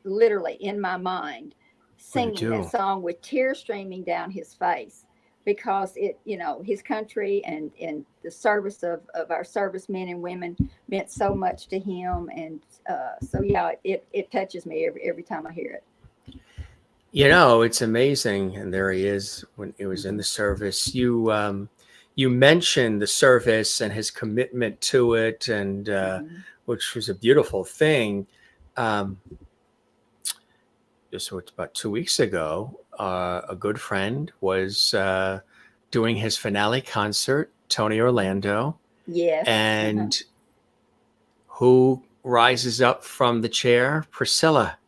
literally in my mind Oh, you singing that do. song with tears streaming down his face because it, his country and the service of our servicemen and women meant so much to him. And so, yeah, it touches me every time I hear it. It's amazing. And there he is when he was in Hmm. the service. You mentioned the service and his commitment to it, and Hmm. which was a beautiful thing. Um, just about 2 weeks ago, a good friend was doing his finale concert, Tony Orlando, Yes. Uh-huh. and who rises up from the chair? Priscilla.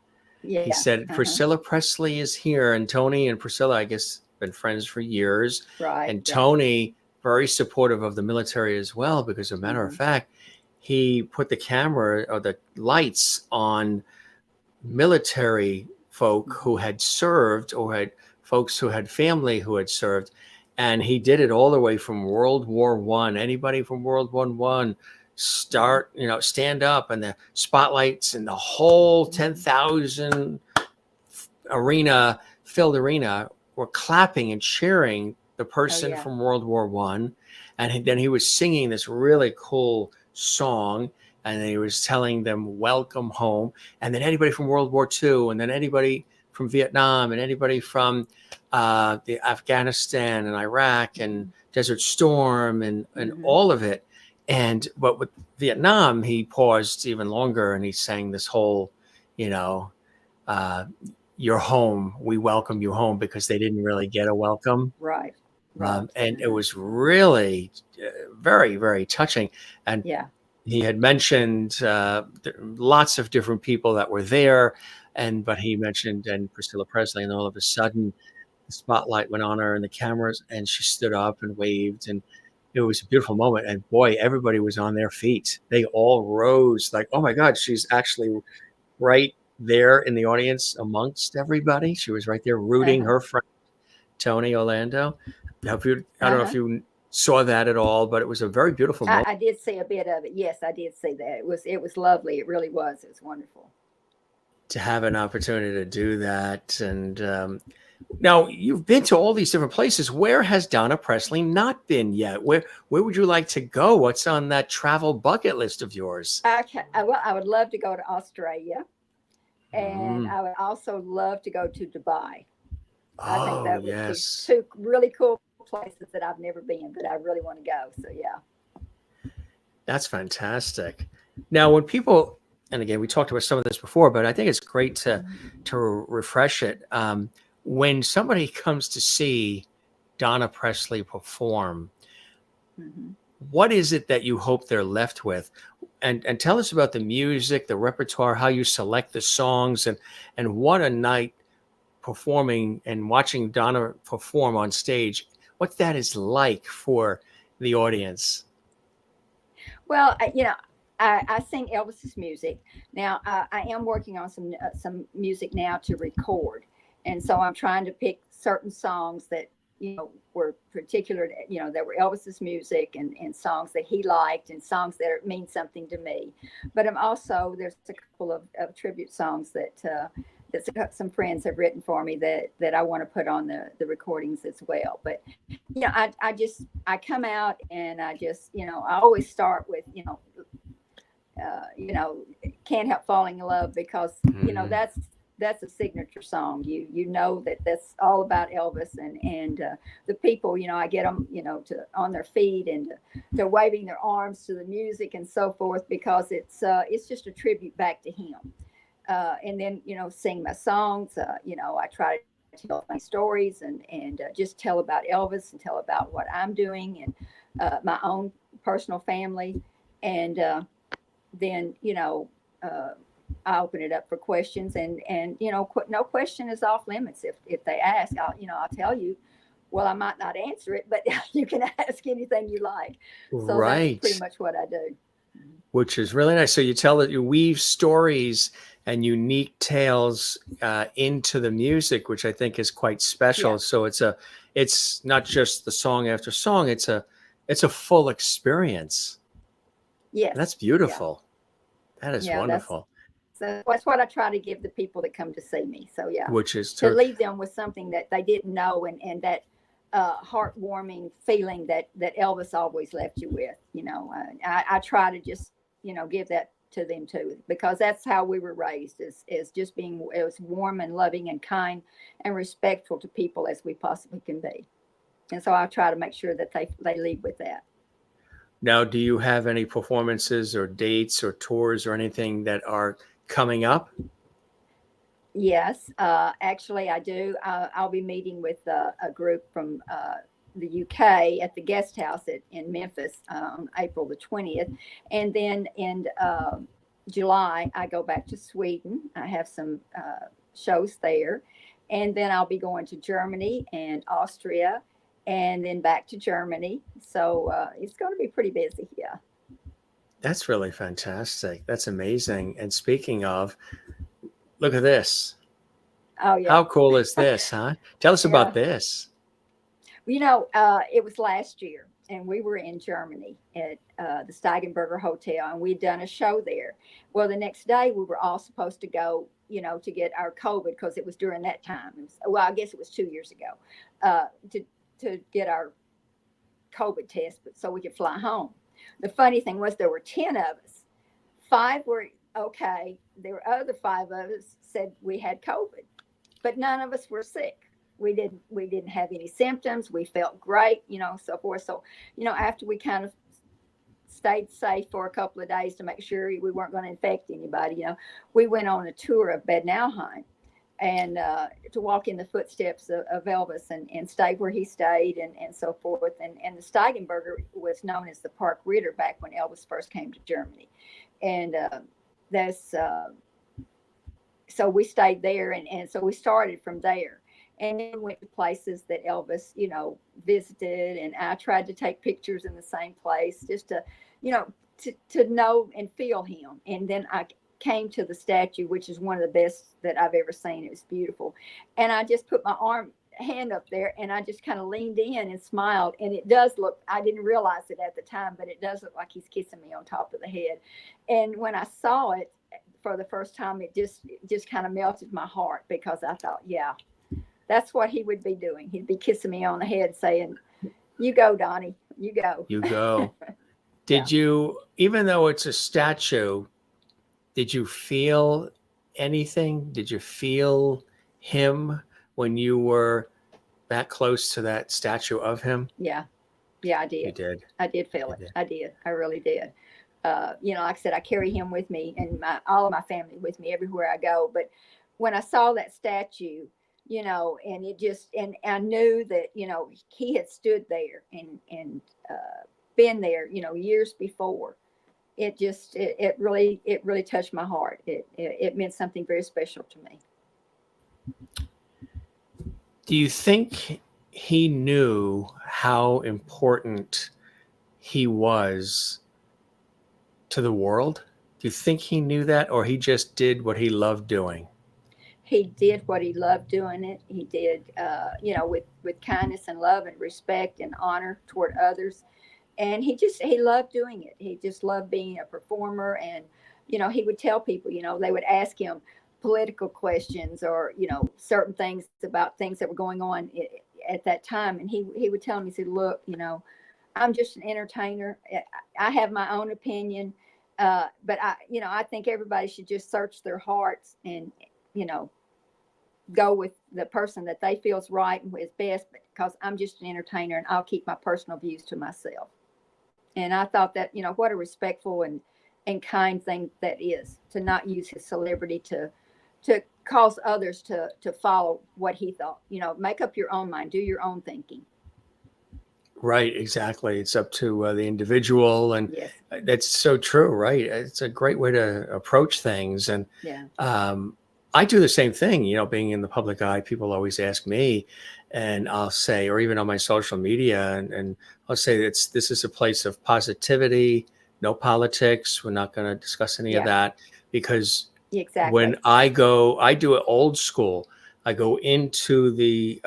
He Yeah. said, Uh-huh. Priscilla Presley is here. And Tony and Priscilla, I guess, been friends for years. Right. And Right. Tony, very supportive of the military as well, because, as a matter of Hmm. fact, he put the camera or the lights on military folk who Hmm. had served, or had folks who had family who had served. And he did it all the way from World War One. Anybody from World War One, stand up, and the spotlights and the whole Hmm. 10,000 arena, filled arena, were clapping and cheering the Oh, person yeah. from World War One. And then he was singing this really cool song, and he was telling them welcome home. And then anybody from World War Two, and then anybody from Vietnam, and anybody from the Afghanistan and Iraq and Desert Storm, and Hmm. all of it. But with Vietnam, he paused even longer, and he sang this whole, you know, uh, "You're home. We welcome you home," because they didn't really get a welcome. Right. Right. And it Hmm. was really very, very touching. And Yeah. he had mentioned lots of different people that were there, but he mentioned and Priscilla Presley, and all of a sudden the spotlight went on her and the cameras, and she stood up and waved, and it was a beautiful moment. And boy, everybody was on their feet. They all rose, like, "Oh my God, she's actually right there in the audience amongst everybody." She was right there rooting Uh-huh. her friend Tony Orlando. I don't know if Uh-huh. you saw that at all, but it was a very beautiful moment I did see a bit of it. Yes, I did see that. It was lovely. It really was. It was wonderful. to have an opportunity to do that. And now you've been to all these different places. Where has Donna Presley not been yet? Where would you like to go? What's on that travel bucket list of yours? Well, I would love to go to Australia, and Mm. I would also love to go to Dubai. I think Oh, that would be yes. two really cool places that I've never been, but I really want to go. So yeah. That's fantastic. Now, when people, and again, we talked about some of this before, but I think it's great to refresh it. When somebody comes to see Donna Presley perform, Hmm. what is it that you hope they're left with? And tell us about the music, the repertoire, how you select the songs, and what a night performing and watching Donna perform on stage. What that is like for the audience. Well, I sing Elvis's music now. I am working on some music now to record, and so I'm trying to pick certain songs that were particular. That were Elvis's music, and songs that he liked, and songs that mean something to me. But I'm also there's a couple of tribute songs that some friends have written for me that I want to put on the recordings as well. But I come out and I always start with uh, you know can't help falling in love because Mm. that's a signature song. You know that that's all about Elvis and the people. I get them to on their feet and they're waving their arms to the music and so forth because it's just a tribute back to him. And then sing my songs. I try to tell my stories and just tell about Elvis and tell about what I'm doing and my own personal family. And then uh, I open it up for questions and no question is off limits. If they ask, I'll tell you. Well, I might not answer it, but you can ask anything you like. So that's pretty Right. much what I do. Which is really nice. So you tell that you weave stories and unique tales into the music, which I think is quite Yeah. special. So it's not just the song after song. It's a full experience. And Yes. that's Yeah. beautiful. That is Yeah. That's wonderful. So that's what I try to give the people that come to see me. So yeah, which is to to leave them with something that they didn't know, and that heartwarming feeling that Elvis always left you with. I try to just give that to them too, because that's how we were raised, is just being as warm and loving and kind and respectful to people as we possibly can be. And so I try to make sure that they leave with that. Now, do you have any performances or dates or tours or anything that are coming up? Yes, actually, I do. I'll be meeting with a group from the UK at the guest house in Memphis on April the 20th. And then in July, I go back to Sweden. I have some shows there. And then I'll be going to Germany and Austria and then back to Germany. So it's going to be pretty busy here. That's really fantastic. That's amazing. And speaking of, look at this. Oh, yeah. How cool is this, huh? Tell us Yeah. about this. It was last year, and we were in Germany at the Steigenberger Hotel, and we'd done a show there. Well, the next day we were all supposed to go, to get our COVID, because it was during that time. I guess it was 2 years ago, to get our COVID test, but so we could fly home. The funny thing was there were 10 of us. 5 were okay. There were other 5 of us said we had COVID, but none of us were sick. We didn't have any symptoms. We felt great, so forth. So, after we kind of stayed safe for a couple of days to make sure we weren't going to infect anybody, we went on a tour of Bad Nauheim, and to walk in the footsteps of Elvis and stay where he stayed and so forth. And the Steigenberger was known as the Park Ritter back when Elvis first came to Germany. And so we stayed there, and so we started from there. And then went to places that Elvis, visited. And I tried to take pictures in the same place just to, to know and feel him. And then I came to the statue, which is one of the best that I've ever seen. It was beautiful. And I just put my hand up there, and I just kind of leaned in and smiled. And it does look, I didn't realize it at the time, but it does look like he's kissing me on top of the head. And when I saw it for the first time, it just kind of melted my heart, because I thought, yeah, that's what he would be doing. He'd be kissing me on the head saying, "You go, Donnie, you go." You go. Did you, even though it's a statue, did you feel anything? Did you feel him when you were that close to that statue of him? Yeah, I did. You did. I did feel it. I did. I really did. Like I said, I carry him with me, and all of my family with me everywhere I go. But when I saw that statue, and it just, and I knew that, he had stood there and been there, years before. It just, it really touched my heart. It meant something very special to me. Do you think he knew how important he was to the world? Do you think he knew that, or he just did what he loved doing? He did what he loved doing it. He did, with kindness and love and respect and honor toward others. And he loved doing it. He just loved being a performer. And, he would tell people, they would ask him political questions or, certain things about things that were going on at that time. And he would tell them, he said, "Look, I'm just an entertainer. I have my own opinion. But I think everybody should just search their hearts and, go with the person that they feel is right and is best, because I'm just an entertainer and I'll keep my personal views to myself." And I thought that, what a respectful and kind thing that is, to not use his celebrity to cause others to follow what he thought. Make up your own mind, do your own thinking. Right, exactly. It's up to the individual, and Yes. That's so true, right? It's a great way to approach things. And Yeah. I do the same thing, being in the public eye. People always ask me, and I'll say, or even on my social media, and I'll say this is a place of positivity, no politics. We're not going to discuss any of that, because Exactly. when I do it old school. I go into the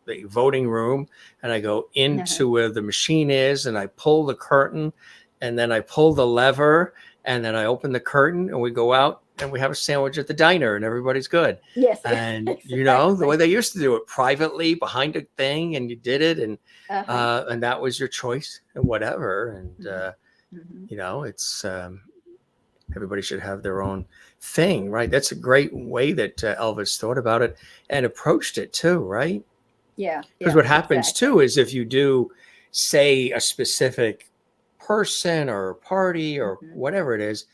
the voting room, and I go into where the machine is, and I pull the curtain, and then I pull the lever, and then I open the curtain and we go out and we have a sandwich at the diner and everybody's good. Yes. And exactly. you know, the way they used to do it, privately behind a thing, and you did it, and that was your choice and whatever. And you know, it's everybody should have their own thing, right? That's a great way that Elvis thought about it and approached it too, right? Yeah. Because what happens too is if you do say a specific person or party or whatever it is,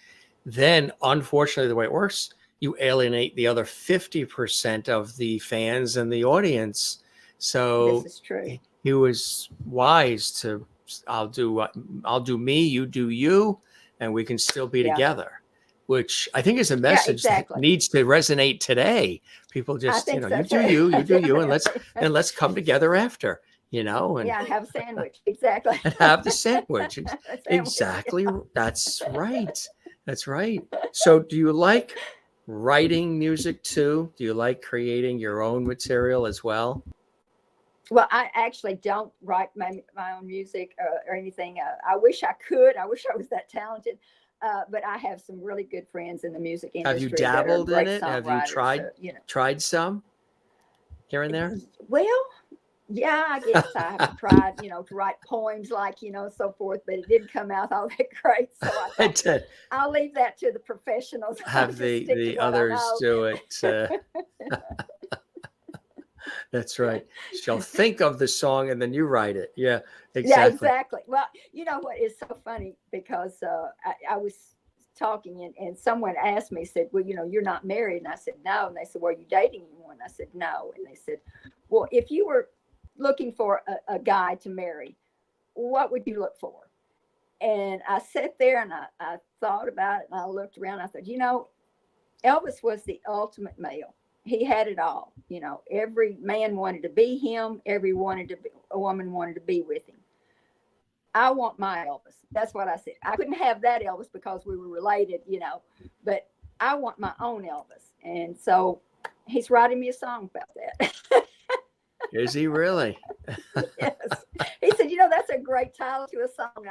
then unfortunately the way it works, you alienate the other 50% of the fans and the audience. So this is true. He was wise to, I'll do me, you do you, and we can still be together, which I think is a message that needs to resonate today. People just, you know, you do you, and let's come together after, you know, and have a sandwich. Exactly. And have the sandwich. Exactly. That's right. That's right. So do you like writing music too? Do you like creating your own material as well? Well, I actually don't write my own music or anything. I wish I could. I wish I was that talented. But I have some really good friends in the music industry. Have you dabbled in it? Have you tried so, you know. tried some here and there? Well, yeah, I guess I have tried, you know, to write poems, like, you know, so forth, but it didn't come out all that great. So I thought, I'll leave that to the professionals. Have the others do it. That's right. She'll think of the song and then you write it. Yeah, exactly. Yeah, exactly. Well, you know what is so funny, because I was talking and someone asked me, said, well, you know, you're not married. And I said, no. And they said, well, are you dating anyone? I said, no. And they said, well, if you were looking for a guy to marry, what would you look for? And I sat there and I thought about it, and I looked around. I thought, you know, Elvis was the ultimate male. He had it all. You know, every man wanted to be him. A woman wanted to be with him. I want my Elvis. That's what I said. I couldn't have that Elvis because we were related, you know, but I want my own Elvis. And so he's writing me a song about that. Is he really? Yes. He said, you know, that's a great title to a song.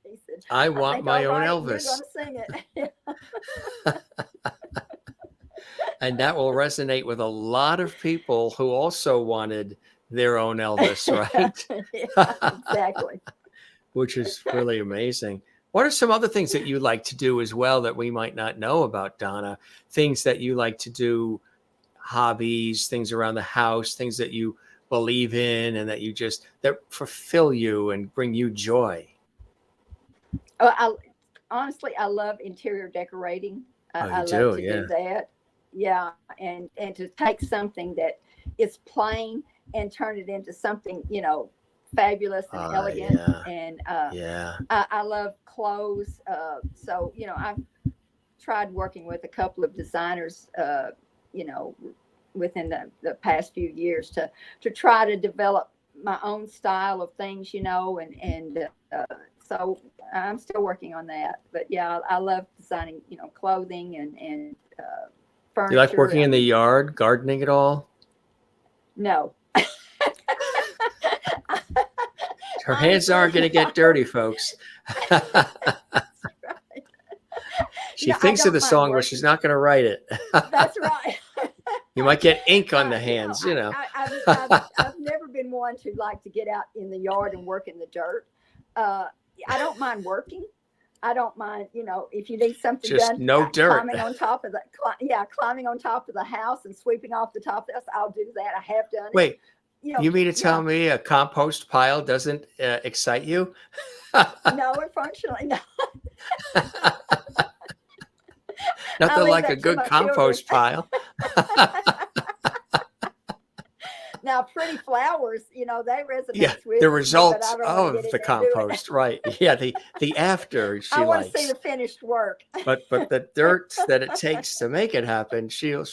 He said, I want my own Elvis. You're going to sing it. And that will resonate with a lot of people who also wanted their own Elvis, right? Yeah, exactly. Which is really amazing. What are some other things that you like to do as well that we might not know about, Donna? Things that you like to do, hobbies, things around the house, things that you believe in and that fulfill you and bring you joy? Honestly, I love interior decorating. I love to do that. Yeah, and to take something that is plain and turn it into something, you know, fabulous and elegant. Yeah. And I love clothes. So, you know, I've tried working with a couple of designers, you know, within the past few years to try to develop my own style of things, you know, and so I'm still working on that. But yeah, I love designing, you know, clothing and furniture. You like working in the yard, gardening at all? No. Her hands aren't going to get dirty, folks. She thinks of the song, but she's not going to write it. That's right. You might get ink on the hands, you know. I've never been one to like to get out in the yard and work in the dirt. I don't mind working. I don't mind, you know, if you need something just done. No dirt. Climbing on top of the house and sweeping off the top of the house. I'll do that. I have done it. Wait, you mean to tell me a compost pile doesn't excite you? No, unfortunately, no. Nothing like a good compost pile. Now, pretty flowers, you know, they resonate with the results me, of the compost, right? Yeah, the after she I want likes. to see the finished work. but the dirt that it takes to make it happen, she'll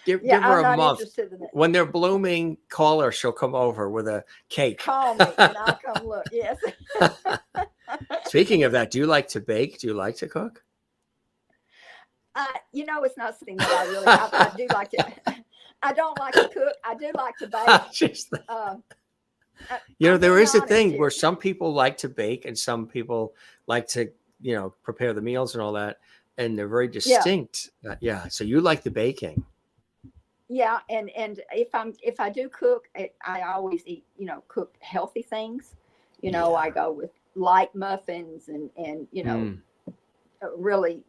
give I'm her a not month. interested in it. When they're blooming, call her. She'll come over with a cake. Call me and I'll come look. Yes. Speaking of that, do you like to bake? Do you like to cook? You know, it's not something that I do like to. I don't like to cook. I do like to bake. You know, there is a thing where some people like to bake and some people like to prepare the meals and all that, and they're very Yeah. distinct. Yeah. So you like the baking. Yeah, and if I do cook, I always eat, cook healthy things. I Yeah. go with light muffins and Mm. really,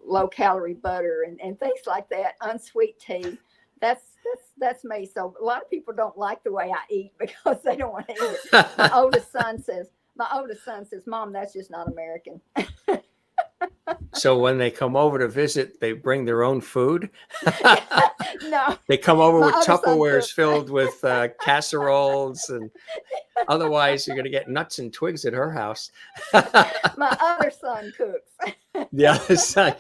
low calorie butter and things like that, unsweet tea. That's me. So a lot of people don't like the way I eat because they don't want to eat it. My oldest son says, "Mom, that's just not American." So when they come over to visit, they bring their own food. No, They come over my with other son Tupperwares cooks. filled with casseroles, and otherwise you're going to get nuts and twigs at her house. My other son cooks. The other side.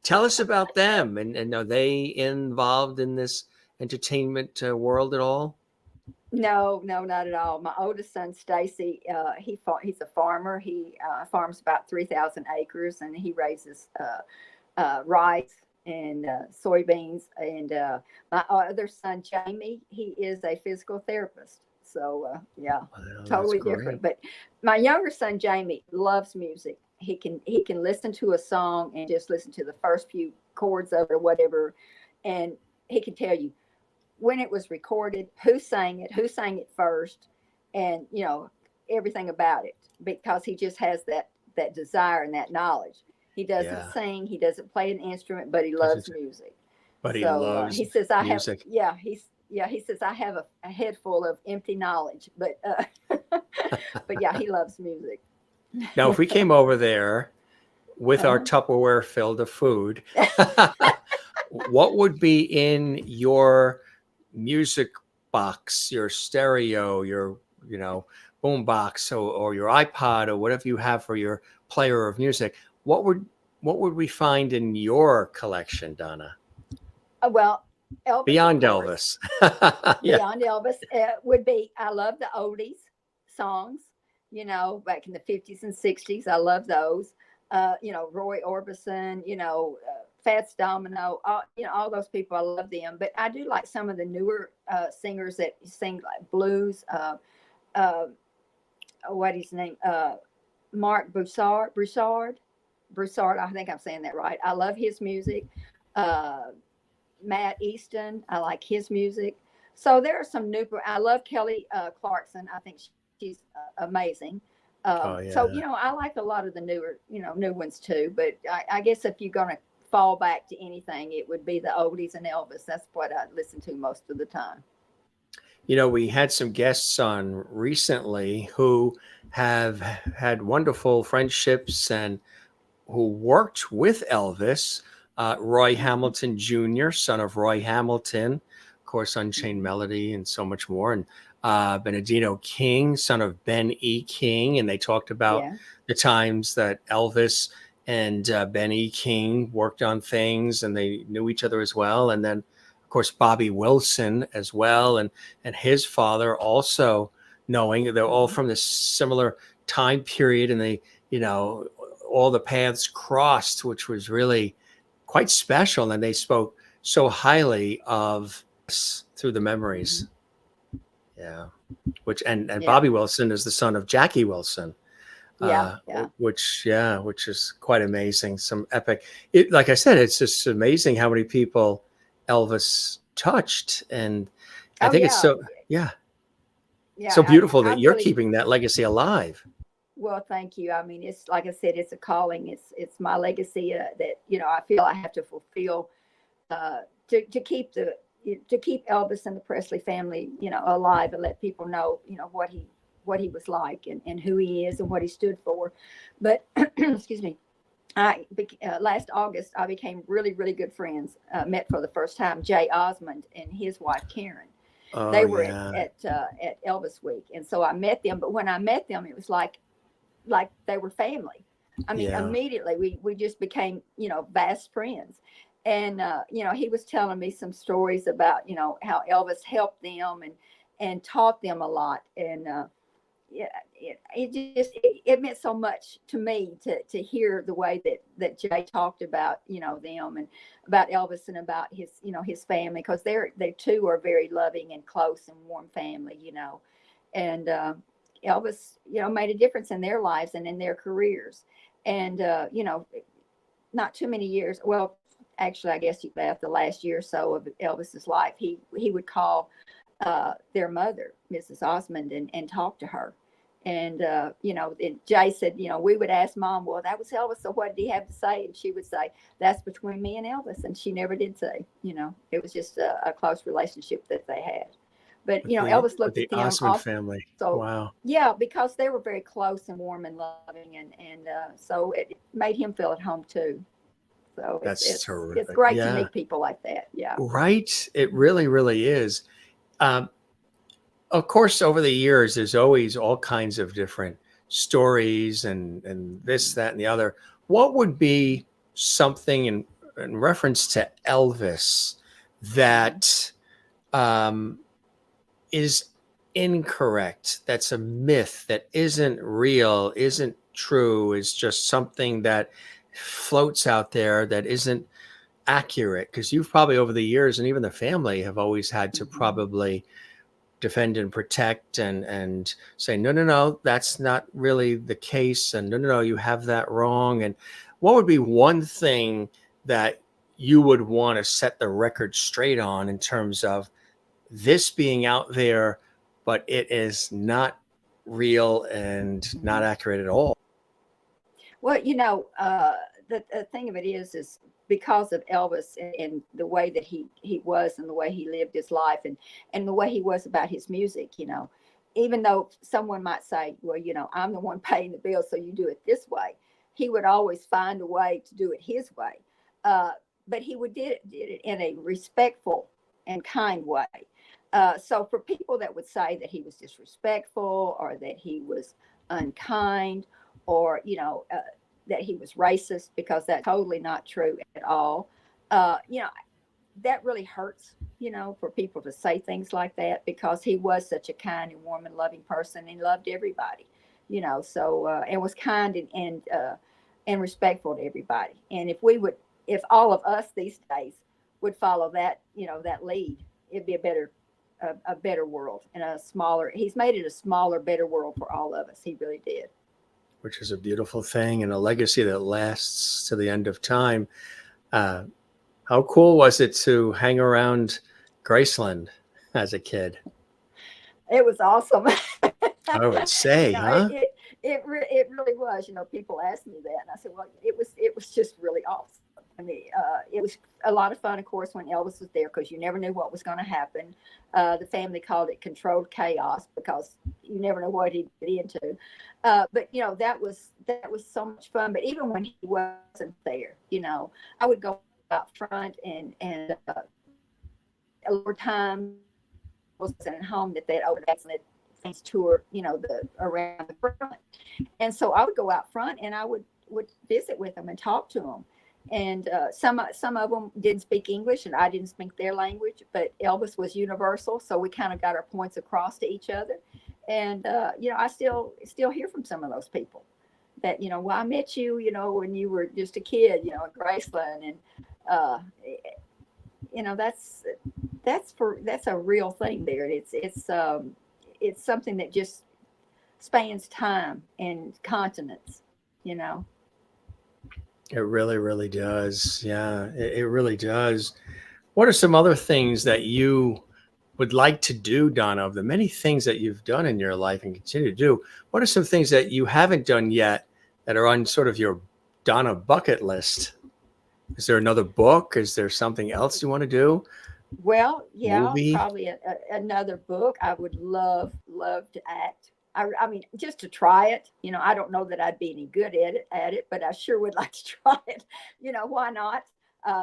Tell us about them, and are they involved in this entertainment world at all? No, no, not at all. My oldest son, Stacy, he's a farmer. He farms about 3,000 acres, and he raises rice and soybeans. And my other son, Jamie, he is a physical therapist. So yeah, Oh, that's totally great. different. But my younger son, Jamie, loves music. He can listen to a song and just listen to the first few chords of it or whatever, and he can tell you when it was recorded, who sang it first, and everything about it, because he just has that desire and that knowledge. He doesn't Yeah, sing, he doesn't play an instrument, but he doesn't loves music. but he So loves he says, "I have, music. yeah." He says, "I have a head full of empty knowledge," but but yeah, he loves music. Now, if we came over there with our Uh-huh. Tupperware filled of food, what would be in your music box, your stereo, your boom box, or your iPod, or whatever you have for your player of music? What would we find in your collection, Donna? Well, Elvis, of Beyond course. Elvis. Yeah. Beyond Elvis would be, I love the oldies songs, back in the 50s and 60s. I love those. Roy Orbison, Fats Domino, all those people. I love them. But I do like some of the newer singers that sing like blues. Uh, what his name? Mark Broussard. I think I'm saying that right. I love his music. Uh, Matt Easton. I like his music. So there are some new. I love Kelly Clarkson. I think she's amazing. Oh So yeah. I like a lot of the newer, new ones too. But I guess if you're gonna fall back to anything, it would be the oldies and Elvis. That's what I listen to most of the time. We had some guests on recently who have had wonderful friendships and who worked with Elvis. Roy Hmm. Hamilton Jr., son of Roy Hamilton, of course, Unchained Hmm. Melody, and so much more. And Benedito King, son of Ben E. King. And they talked about Yeah. the times that Elvis and Ben E. King worked on things, and they knew each other as well. And then, of course, Bobby Wilson as well, and his father also, knowing they're all Hmm. from this similar time period, and they, you know, all the paths crossed, which was really quite special. And they spoke so highly of us through the memories. Hmm. Yeah. And Yeah. Bobby Wilson is the son of Jackie Wilson, Yeah. Yeah. which is quite amazing. Some epic. Like I said, it's just amazing how many people Elvis touched, and I Oh think it's yeah. so Yeah. beautiful I that you're really. keeping that legacy alive. Well, thank you. I mean, it's like I said, it's a calling. It's my legacy that I feel I have to fulfill to keep Elvis and the Presley family, alive, and let people know, what he was like, and who he is and what he stood for. But excuse me. Last August, I became really, really good friends. Met for the first time Jay Osmond and his wife Karen. Oh They were yeah, at Elvis Week, and so I met them. But when I met them, it was like they were family. I mean, yeah. immediately we just became, best friends. And he was telling me some stories about, how Elvis helped them and taught them a lot. And yeah, it meant so much to me to hear the way that Jay talked about, them, and about Elvis, and about his family, because they two are very loving and close and warm family. And Elvis, made a difference in their lives and in their careers. And, not too many years. Well, actually, I guess the last year or so of Elvis's life, he would call their mother, Mrs. Osmond, and talk to her. And, and Jay said, we would ask Mom, well, that was Elvis, so what did he have to say? And she would say, that's between me and Elvis. And she never did say, it was just a close relationship that they had. But, Elvis looked at the them Osmond family. So, wow. Yeah, because they were very close and warm and loving. And so it made him feel at home, too. So That's terrific. It's great to meet people like that. Yeah. Right. It really, really is. Of course, over the years, there's always all kinds of different stories and this, that, and the other. What would be something in reference to Elvis that is incorrect, that's a myth, that isn't real, isn't true, is just something that floats out there that isn't accurate? Because you've probably over the years, and even the family have always had to probably defend and protect and say, no, that's not really the case. And no, you have that wrong. And what would be one thing that you would want to set the record straight on in terms of this being out there, but it is not real and not accurate at all? Well, the thing of it is because of Elvis and the way that he was and the way he lived his life and the way he was about his music, even though someone might say, well, I'm the one paying the bill, so you do it this way. He would always find a way to do it his way. But he did it in a respectful and kind way. So for people that would say that he was disrespectful or that he was unkind or, that he was racist, because that's totally not true at all. That really hurts, for people to say things like that, because he was such a kind and warm and loving person and loved everybody, so, and was kind and respectful to everybody. And if all of us these days would follow that, that lead, it'd be a better world and he's made it a smaller, better world for all of us. He really did. Which is a beautiful thing and a legacy that lasts to the end of time. How cool was it to hang around Graceland as a kid? It was awesome. I would say, huh? It really was. People asked me that, and I said, well, it was just really awesome. I mean, it was a lot of fun, of course, when Elvis was there, because you never knew what was going to happen. The family called it controlled chaos, because you never know what he'd get into. But that was so much fun. But even when he wasn't there, I would go out front and over time was at home that they'd open things tour, around the front. And so I would go out front and I would visit with them and talk to them. And some of them didn't speak English and I didn't speak their language, but Elvis was universal. So we kind of got our points across to each other. And, I still hear from some of those people that, well, I met you, when you were just a kid, at Graceland. And, that's a real thing there. It's something that just spans time and continents, It really, really does. Yeah, it really does. What are some other things that you would like to do, Donna, of the many things that you've done in your life and continue to do? What are some things that you haven't done yet that are on sort of your Donna bucket list? Is there another book? Is there something else you want to do? Well, yeah, Movie? Probably another book. I would love to act. I mean, just to try it. I don't know that I'd be any good at it, but I sure would like to try it. Why not?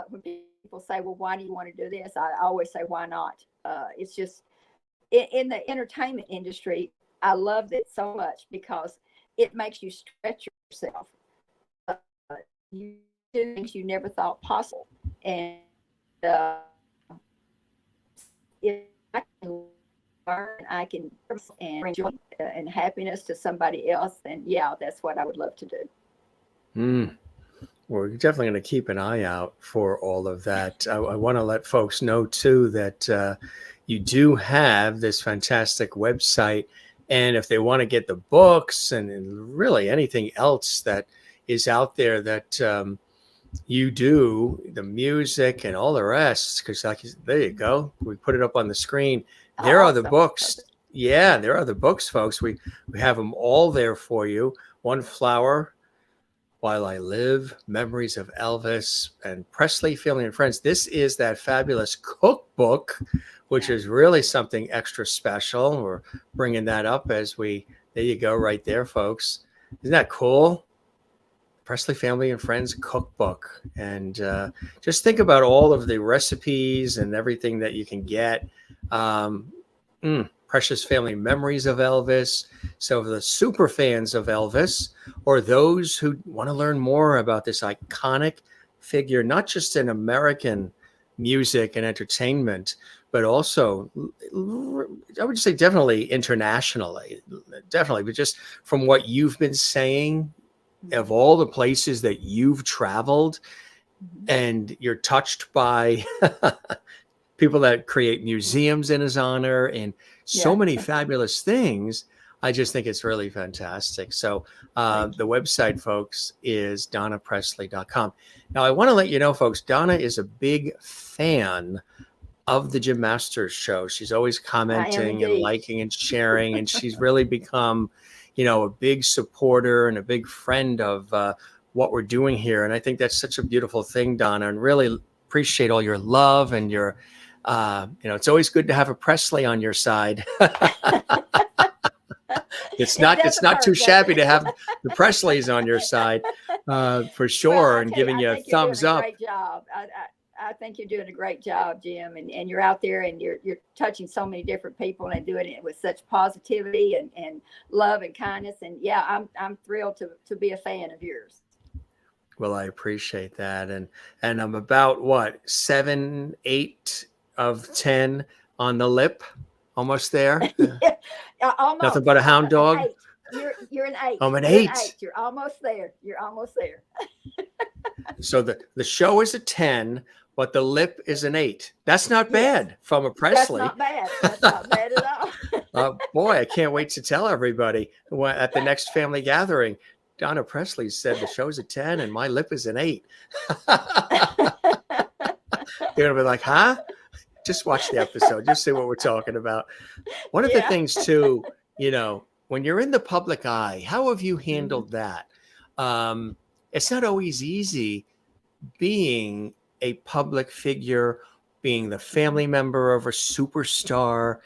When people say, well, why do you want to do this? I always say, why not? It's just in the entertainment industry, I love it so much because it makes you stretch yourself. You do things you never thought possible. And if I can learn, I can bring joy and happiness to somebody else, then yeah, that's what I would love to do. We're definitely going to keep an eye out for all of that. I want to let folks know too that you do have this fantastic website, And if they want to get the books and really anything else that is out there that you do, the music and all the rest, because like there you go, we put it up on the screen. Oh, There are the awesome. books. Yeah, there are the books, folks. We have them all there for you. One Flower, While I Live, Memories of Elvis, and Presley, Family and Friends. This is that fabulous cookbook, which is really something extra special. We're bringing that up as we, there you go, right there, folks. Isn't that cool? Presley Family and Friends cookbook. And just think about all of the recipes and everything that you can get. Precious Family Memories of Elvis. So for the super fans of Elvis, or those who want to learn more about this iconic figure, not just in American music and entertainment, but also, I would say definitely internationally, definitely, but just from what you've been saying, of all the places that you've traveled, and you're touched by people that create museums in his honor and so many fabulous things. I just think it's really fantastic. So the website, folks, is donnapresley.com. Now, I want to let you know, folks, Donna is a big fan of the Jim Masters show. She's always commenting and liking and sharing, and she's really become, a big supporter and a big friend of what we're doing here. And I think that's such a beautiful thing, Donna, and really appreciate all your love and your, it's always good to have a Presley on your side. It's not too shabby to have the Presleys on your side, for sure, and giving you a thumbs up. Great job. I think you're doing a great job, Jim, and you're out there and you're touching so many different people and doing it with such positivity and love and kindness. And yeah, I'm thrilled to be a fan of yours. Well, I appreciate that. And I'm about what, 7, 8 of 10 on the lip, almost there. Almost. Nothing but a hound dog. You're an 8. I'm an 8. You're almost there. You're almost there. So the show is a 10, but the lip is an 8. That's not bad from a Presley. That's not bad. That's not bad at all. Boy, I can't wait to tell everybody at the next family gathering. Donna Presley said the show's a 10 and my lip is an 8. You're gonna be like, huh? Just watch the episode. Just see what we're talking about. One of the things too, when you're in the public eye, how have you handled that? It's not always easy being a public figure, being the family member of a superstar,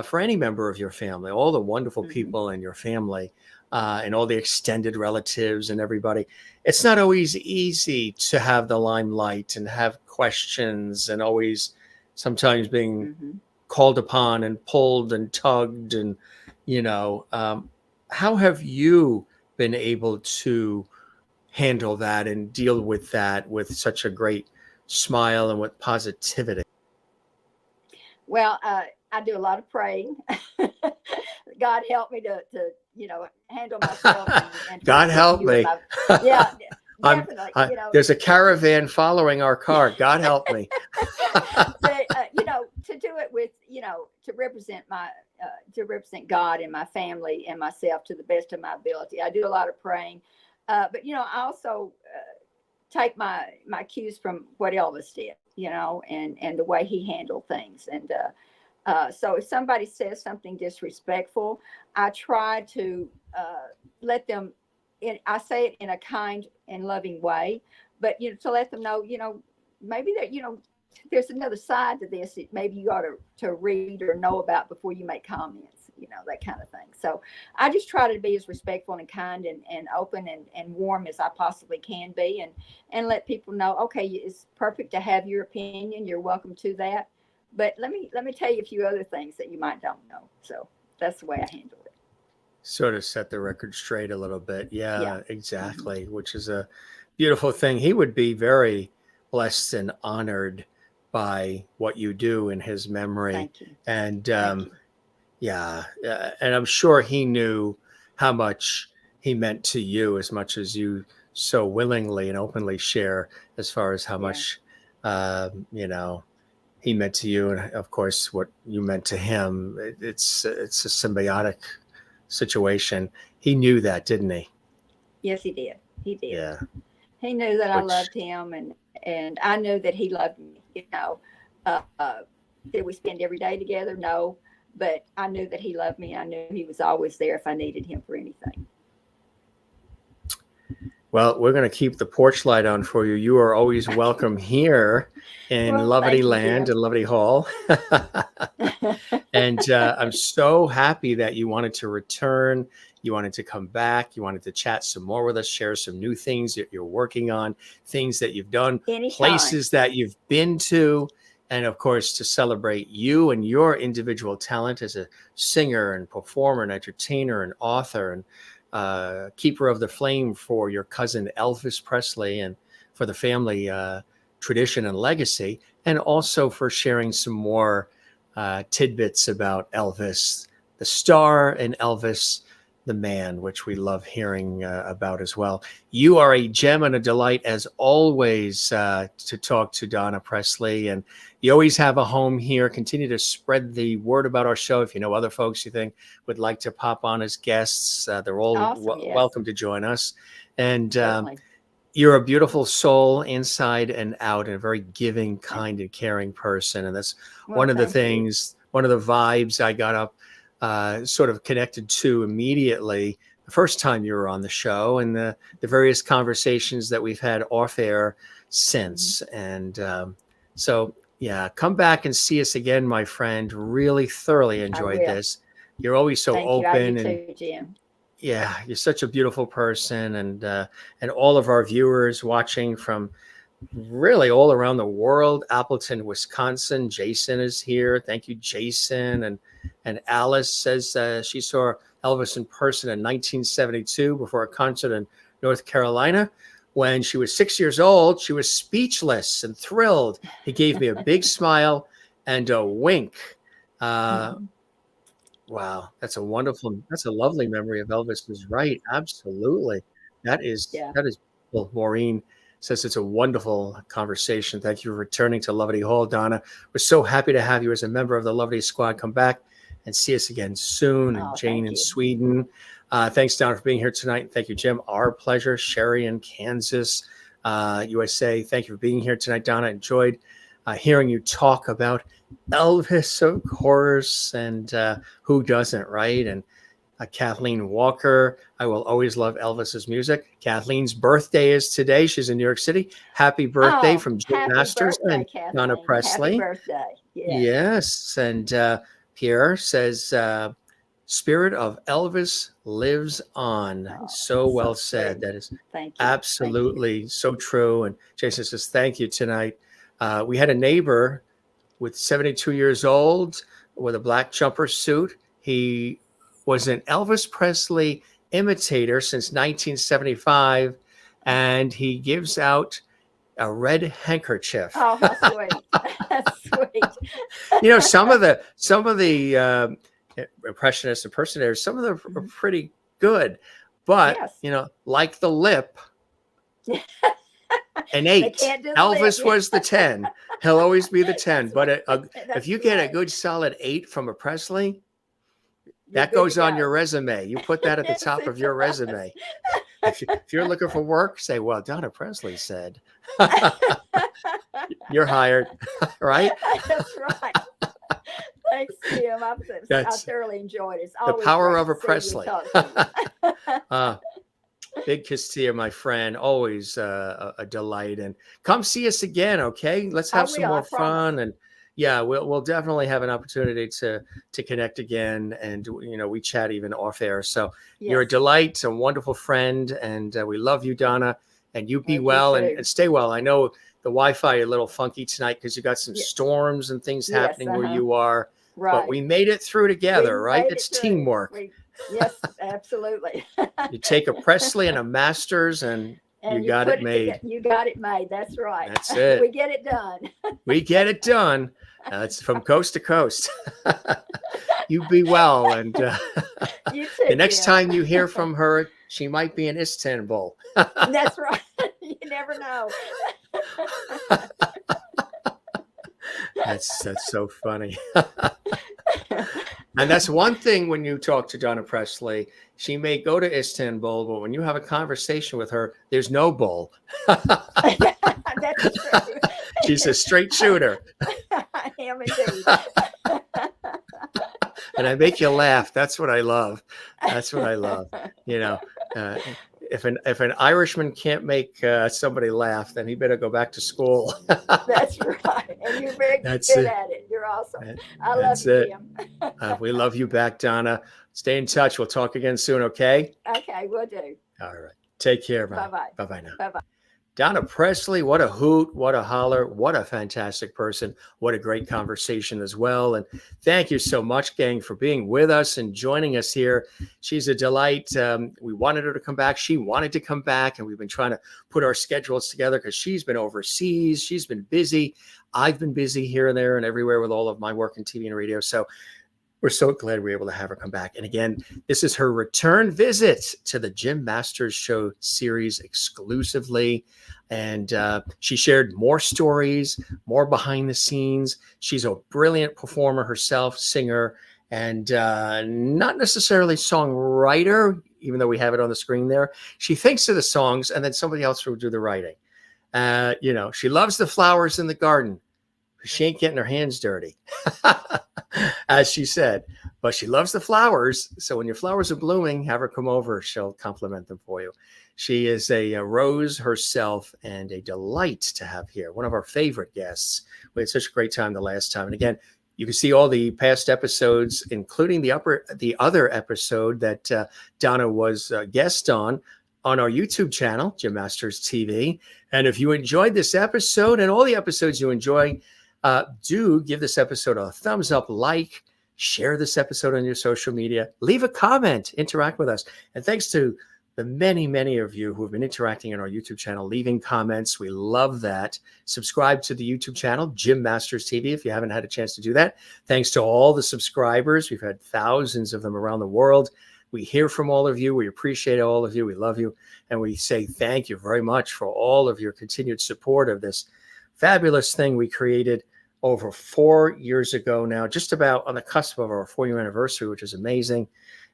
for any member of your family, all the wonderful people in your family, and all the extended relatives and everybody. It's not always easy to have the limelight and have questions and always sometimes being called upon and pulled and tugged. And, how have you been able to handle that and deal with that with such a great smile and with positivity? Well, I do a lot of praying. God help me to handle myself. And God help me. Yeah, definitely. There's a caravan following our car. God help me. To do it with, to represent God and my family and myself to the best of my ability. I do a lot of praying. But, I also take my cues from what Elvis did, and the way he handled things. And so if somebody says something disrespectful, I try to let them, I say it in a kind and loving way, but, to let them know, maybe that, there's another side to this that maybe you ought to read or know about before you make comments, that kind of thing. So I just try to be as respectful and kind and open and warm as I possibly can be, and let people know, okay, it's perfect to have your opinion. You're welcome to that. But let me tell you a few other things that you might don't know. So that's the way I handle it. Sort of set the record straight a little bit. Yeah. Exactly. Which is a beautiful thing. He would be very blessed and honored by what you do in his memory. Thank you. And Thank you. And I'm sure he knew how much he meant to you, as much as you so willingly and openly share, as far as how much he meant to you, and of course what you meant to him. It's a symbiotic situation. He knew that, didn't he? Yes, he did. He did. Yeah. He knew that I Which, loved him, and I knew that he loved me. Did we spend every day together? No, but I knew that he loved me. I knew he was always there if I needed him for anything. well, we're going to keep the porch light on for you. You are always welcome here in Well, Lovely thank you, Land Jim. and Lovely Hall. And I'm so happy that you wanted to return. You wanted to come back. You wanted to chat some more with us, share some new things that you're working on, things that you've done, Anytime. places that you've been to, and of course, to celebrate you and your individual talent as a singer and performer and entertainer and author and keeper of the flame for your cousin Elvis Presley and for the family tradition and legacy, and also for sharing some more tidbits about Elvis, the star, and Elvis, the man, which we love hearing about as well. You are a gem and a delight, as always, to talk to Donna Presley. And you always have a home here. Continue to spread the word about our show. If you know other folks you think would like to pop on as guests, they're all Awesome, yes. welcome to join us. And Certainly. you're a beautiful soul inside and out, and a very giving, kind, and caring person. And that's Well, one of the thank you. things, one of the vibes I got up sort of connected to immediately the first time you were on the show, and the various conversations that we've had off air since. And so, yeah, come back and see us again, my friend. Really thoroughly enjoyed will. this. You're always so Thank you. I open, do and too, Jim. yeah, you're such a beautiful person. And all of our viewers watching from really all around the world, Appleton, Wisconsin. Jason is here. Thank you, Jason. And Alice says she saw Elvis in person in 1972 before a concert in North Carolina. When she was 6 years old, she was speechless and thrilled. He gave me a big smile and a wink. Wow, that's a lovely memory of Elvis. Is right. Absolutely. Yeah. That is, well, Maureen says it's a wonderful conversation. Thank you for returning to Lovely Hall, Donna. We're so happy to have you as a member of the Lovely Squad. Come back and see us again soon. And Oh, Jane thank in you. Sweden. Thanks, Donna, for being here tonight. Thank you, Jim. Our pleasure. Sherry in Kansas, USA. Thank you for being here tonight, Donna. Enjoyed hearing you talk about Elvis, of course, and who doesn't, right? And Kathleen Walker, I will always love Elvis's music. Kathleen's birthday is today. She's in New York City. Happy birthday from Jim Happy Masters birthday, and Kathleen. Donna Presley. Happy birthday. Yes. Yes. And Pierre says, Spirit of Elvis lives on. Oh, So well so said. sweet. That is Thank you. absolutely so true. And Jason says, thank you tonight. We had a neighbor with 72 years old with a black jumper suit. He was an Elvis Presley imitator since 1975, and he gives out a red handkerchief. Oh, how sweet. That's sweet. You know, some of the impressionists, impersonators, some of them are pretty good, but Yes. you know, like the lip, an They 8. can't do the Elvis lip. was the 10. He'll always be the 10. But if That's you get a right. good solid 8 from a Presley, You're that good goes to on go. your resume. You put that at the Yes, top it of your does. resume. If you're looking for work, say, well, Donna Presley said. You're hired, right? That's right. Thanks, Jim. I thoroughly enjoyed it. It's The always power great of a to see you Presley. talk to me. Big kiss to you, my friend. Always a delight. And come see us again, okay? Let's have some will, I more fun. promise. And yeah, we'll definitely have an opportunity to connect again. And you know, we chat even off air. So you're a Yes. delight, a wonderful friend, and we love you, Donna. And you be Love you well too. and stay well. I know the Wi-Fi a little funky tonight because you got some Yes. storms and things Yes, happening where you are. Right. But we made it through together, We right? made It's it through. teamwork. Yes, absolutely. You take a Presley and a Masters, and you got put it made. You got it made. That's right. That's it. We get it done. We get it done. It's from coast to coast. You be well, and You too. the next Jim. time you hear from her, she might be in Istanbul. That's right. You never know. That's so funny. And that's one thing when you talk to Donna Presley, she may go to Istanbul, but when you have a conversation with her, there's no bull. That's true. She's a straight shooter. I am indeed. And I make you laugh. That's what I love. That's what I love. You know, if an Irishman can't make somebody laugh, then he better go back to school. That's right. And you're very good at it. You're awesome. I love you, Jim. We love you back, Donna. Stay in touch. We'll talk again soon, okay? Okay, we'll do. All right. Take care. Bye-bye. Bye-bye now. Bye-bye. Donna Presley, what a hoot, what a holler, what a fantastic person, what a great conversation as well. And thank you so much, gang, for being with us and joining us here. She's a delight. We wanted her to come back. She wanted to come back, and we've been trying to put our schedules together because she's been overseas. She's been busy. I've been busy here and there and everywhere with all of my work in TV and radio. So we're so glad we were able to have her come back. And again, this is her return visit to the Jim Masters Show series exclusively. And she shared more stories, more behind the scenes. She's a brilliant performer herself, singer, and not necessarily songwriter, even though we have it on the screen there. She thinks of the songs, and then somebody else will do the writing. She loves the flowers in the garden. She ain't getting her hands dirty, as she said, but she loves the flowers. So when your flowers are blooming, have her come over. She'll compliment them for you. She is a rose herself and a delight to have here. One of our favorite guests. We had such a great time the last time. And again, you can see all the past episodes, including the other episode that Donna was a guest on our YouTube channel, Jim Masters TV. And if you enjoyed this episode and all the episodes you enjoy, do give this episode a thumbs up, like, share this episode on your social media, leave a comment, interact with us. And thanks to the many, many of you who have been interacting in our YouTube channel, leaving comments. We love that. Subscribe to the YouTube channel, Jim Masters TV, if you haven't had a chance to do that. Thanks to all the subscribers. We've had thousands of them around the world. We hear from all of you. We appreciate all of you. We love you. And we say thank you very much for all of your continued support of this fabulous thing we created over 4 years ago now, just about on the cusp of our 4-year anniversary, which is amazing.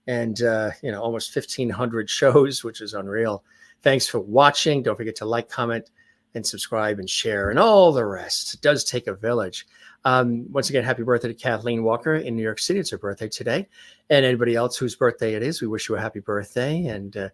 And, almost 1,500 shows, which is unreal. Thanks for watching. Don't forget to like, comment, and subscribe and share and all the rest. It does take a village. Once again, happy birthday to Kathleen Walker in New York City. It's her birthday today. And anybody else whose birthday it is, we wish you a happy birthday. And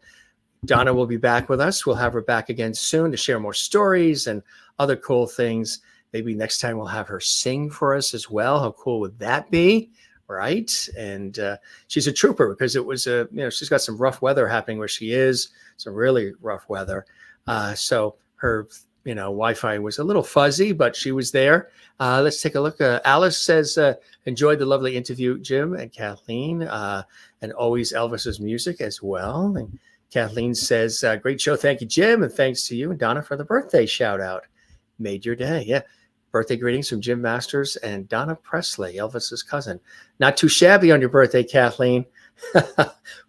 Donna will be back with us. We'll have her back again soon to share more stories and other cool things. Maybe next time we'll have her sing for us as well. How cool would that be? Right. And she's a trooper because it was she's got some rough weather happening where she is, some really rough weather. So her, Wi-Fi was a little fuzzy, but she was there. Let's take a look. Alice says, enjoyed the lovely interview, Jim and Kathleen, and always Elvis's music as well. And Kathleen says, great show. Thank you, Jim. And thanks to you and Donna for the birthday shout out. Made your day. Yeah. Birthday greetings from Jim Masters and Donna Presley, Elvis's cousin. Not too shabby on your birthday, Kathleen.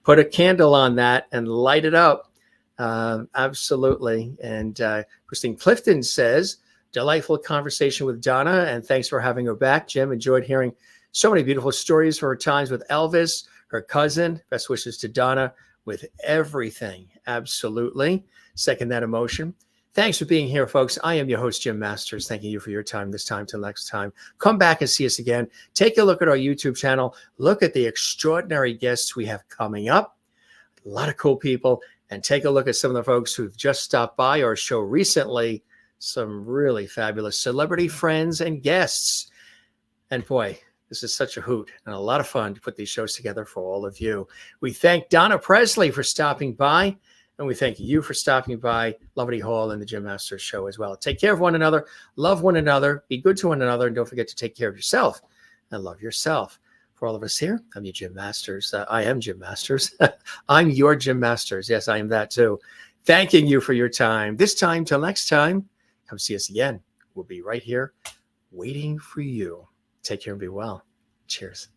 Put a candle on that and light it up. Absolutely. And Christine Clifton says, delightful conversation with Donna, and thanks for having her back. Jim, enjoyed hearing so many beautiful stories for her times with Elvis, her cousin. Best wishes to Donna with everything. Absolutely. Second that emotion. Thanks for being here, folks. I am your host, Jim Masters. Thanking you for your time this time till next time. Come back and see us again. Take a look at our YouTube channel. Look at the extraordinary guests we have coming up. A lot of cool people. And take a look at some of the folks who've just stopped by our show recently. Some really fabulous celebrity friends and guests. And boy, this is such a hoot and a lot of fun to put these shows together for all of you. We thank Donna Presley for stopping by. And we thank you for stopping by Loverty Hall and the Jim Masters Show as well. Take care of one another, love one another, be good to one another, and don't forget to take care of yourself and love yourself. For all of us here, I'm your Jim Masters. I am Jim Masters. I'm your Jim Masters. Yes, I am that too. Thanking you for your time. This time till next time, come see us again. We'll be right here waiting for you. Take care and be well. Cheers.